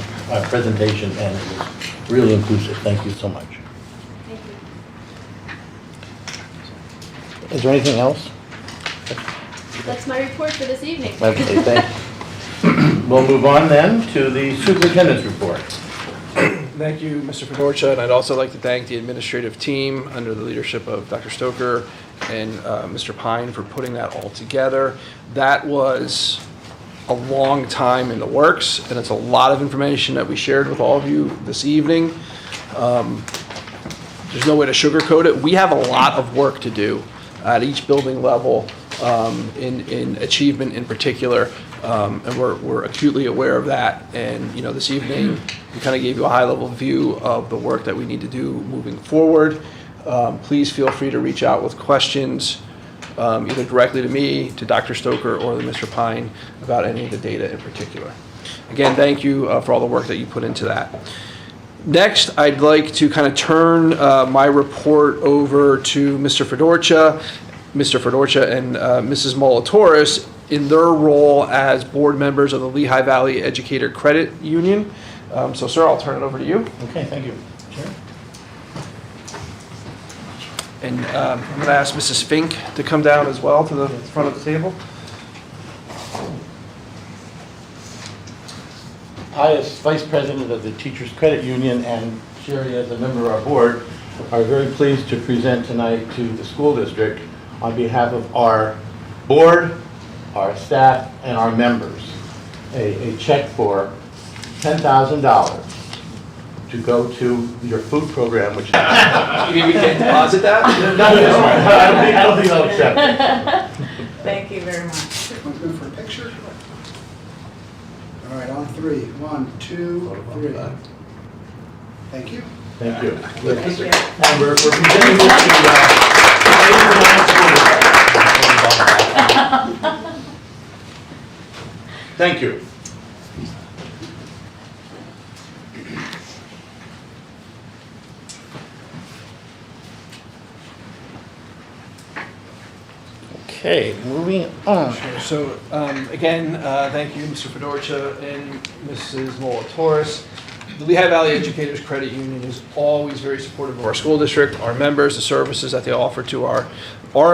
A: presentation, and it was really inclusive. Thank you so much.
K: Thank you.
A: Is there anything else?
K: That's my report for this evening.
A: Okay, thank you. We'll move on then to the superintendent's report.
D: Thank you, Mr. Fedorcha, and I'd also like to thank the administrative team under the leadership of Dr. Stoker and Mr. Pine for putting that all together. That was a long time in the works, and it's a lot of information that we shared with all of you this evening. There's no way to sugarcoat it. We have a lot of work to do at each building level in achievement in particular. And we're acutely aware of that. And this evening we kind of gave you a high-level view of the work that we need to do moving forward. Please feel free to reach out with questions, either directly to me, to Dr. Stoker, or to Mr. Pine about any of the data in particular. Again, thank you for all the work that you put into that. Next, I'd like to kind of turn my report over to Mr. Fedorcha and Mrs. Molatoris in their role as board members of the Lehigh Valley Educator Credit Union. So, sir, I'll turn it over to you.
A: Okay, thank you. Sure.
D: And I'm going to ask Mrs. Fink to come down as well to the front of the table.
A: I, as Vice President of the Teachers Credit Union, and Sherry, as a member of our board, are very pleased to present tonight to the school district on behalf of our board, our staff, and our members, a check for $10,000 to go to your food program, which is...
D: You mean we can't deposit that?
A: No, I don't think I'll accept it.
Q: Thank you very much.
E: Everyone's good for a picture? All right, on three. 1, 2, 3. Thank you.
A: Thank you.
Q: Thank you.
A: And we're presenting this to thank you. Okay, moving on.
D: Sure. So, again, thank you, Mr. Fedorcha and Mrs. Molatoris. The Lehigh Valley Educators Credit Union is always very supportive of our school district, our members, the services that they offer to our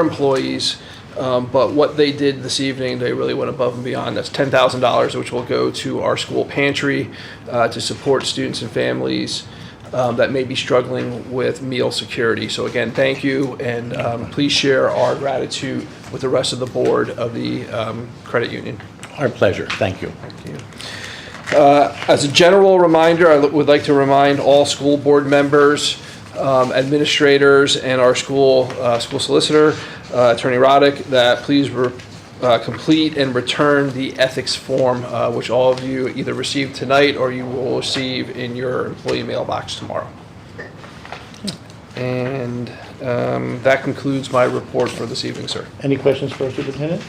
D: employees. But what they did this evening, they really went above and beyond. That's $10,000, which will go to our school pantry to support students and families that may be struggling with meal security. So again, thank you, and please share our gratitude with the rest of the board of the credit union.
A: Our pleasure. Thank you.
D: Thank you. As a general reminder, I would like to remind all school board members, administrators, and our school solicitor, Attorney Roddick, that please complete and return the ethics form, which all of you either received tonight or you will receive in your employee mailbox tomorrow. And that concludes my report for this evening, sir.
A: Any questions for our superintendent?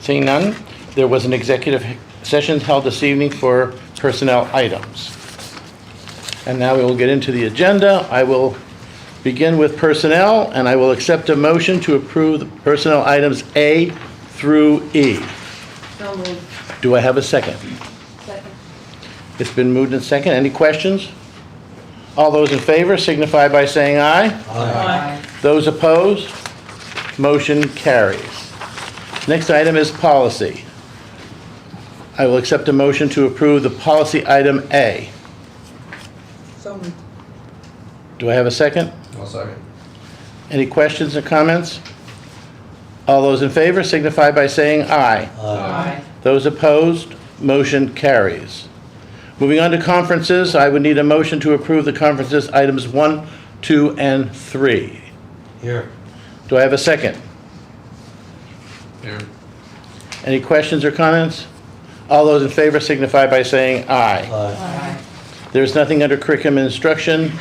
A: Seeing none, there was an executive session held this evening for personnel items. And now we will get into the agenda. I will begin with personnel, and I will accept a motion to approve the personnel items A through E.
Q: So moved.
A: Do I have a second?
Q: Second.
A: It's been moved and second. Any questions? All those in favor signify by saying aye.
Q: Aye.
A: Those opposed? Motion carries. Next item is policy. I will accept a motion to approve the policy item A.
Q: So moved.
A: Do I have a second?
D: I'll second.
A: Any questions or comments? All those in favor signify by saying aye.
Q: Aye.
A: Those opposed? Motion carries. Moving on to conferences, I would need a motion to approve the conferences items 1, 2, and 3.
B: Here.
A: Do I have a second?
B: Here.
A: Any questions or comments? All those in favor signify by saying aye.
Q: Aye.
A: There is nothing under curriculum and instruction.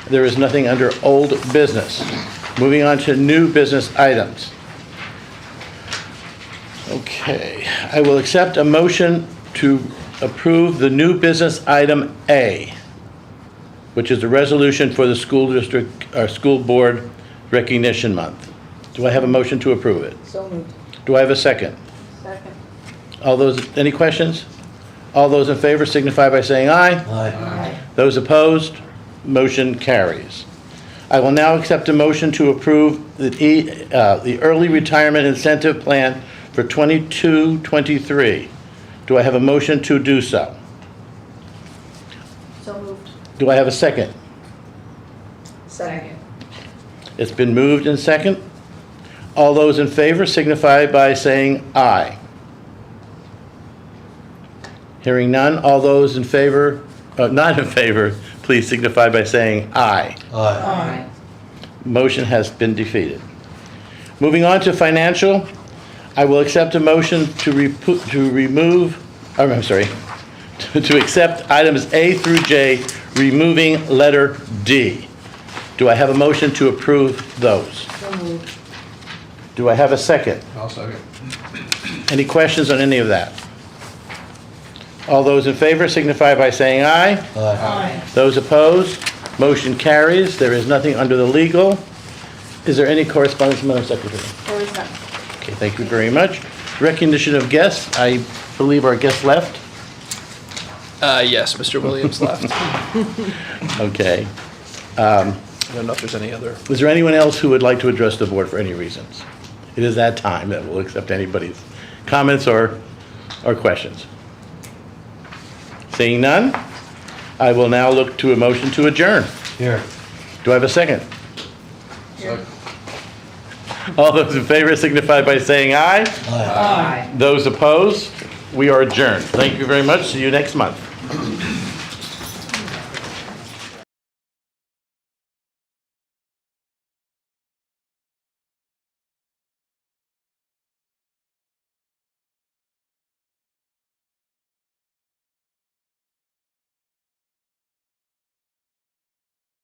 A: There is nothing under old business. Moving on to new business items. Okay, I will accept a motion to approve the new business item A, which is the resolution for the school district, or school board recognition month. Do I have a motion to approve it?
Q: So moved.
A: Do I have a second?
Q: Second.
A: All those, any questions? All those in favor signify by saying aye.
Q: Aye.
A: Those opposed, motion carries. I will now accept a motion to approve the early retirement incentive plan for 22-23. Do I have a motion to do so?
Q: So moved.
A: Do I have a second?
Q: Second.
A: It's been moved and second. All those in favor signify by saying aye. Hearing none, all those in favor, not in favor, please signify by saying aye.
Q: Aye.
A: Motion has been defeated. Moving on to financial, I will accept a motion to accept items A through J, removing letter D. Do I have a motion to approve those?
Q: So moved.
A: Do I have a second?
D: I'll second.
A: Any questions on any of that? All those in favor signify by saying aye.
Q: Aye.
A: Those opposed, motion carries. There is nothing under the legal. Is there any correspondence, Madam Secretary?
C: There is none.
A: Okay, thank you very much. Recognition of guests. I believe our guest left.
D: Yes, Mr. Williams left.
A: Okay.
D: I don't know if there's any other.
A: Is there anyone else who would like to address the board for any reasons? It is that time that we'll accept anybody's comments or questions. Seeing none, I will now look to a motion to adjourn.
B: Here.
A: Do I have a second? All those in favor signify by saying aye.
Q: Aye.
A: Those opposed, we are adjourned. Thank you very much. See you next month.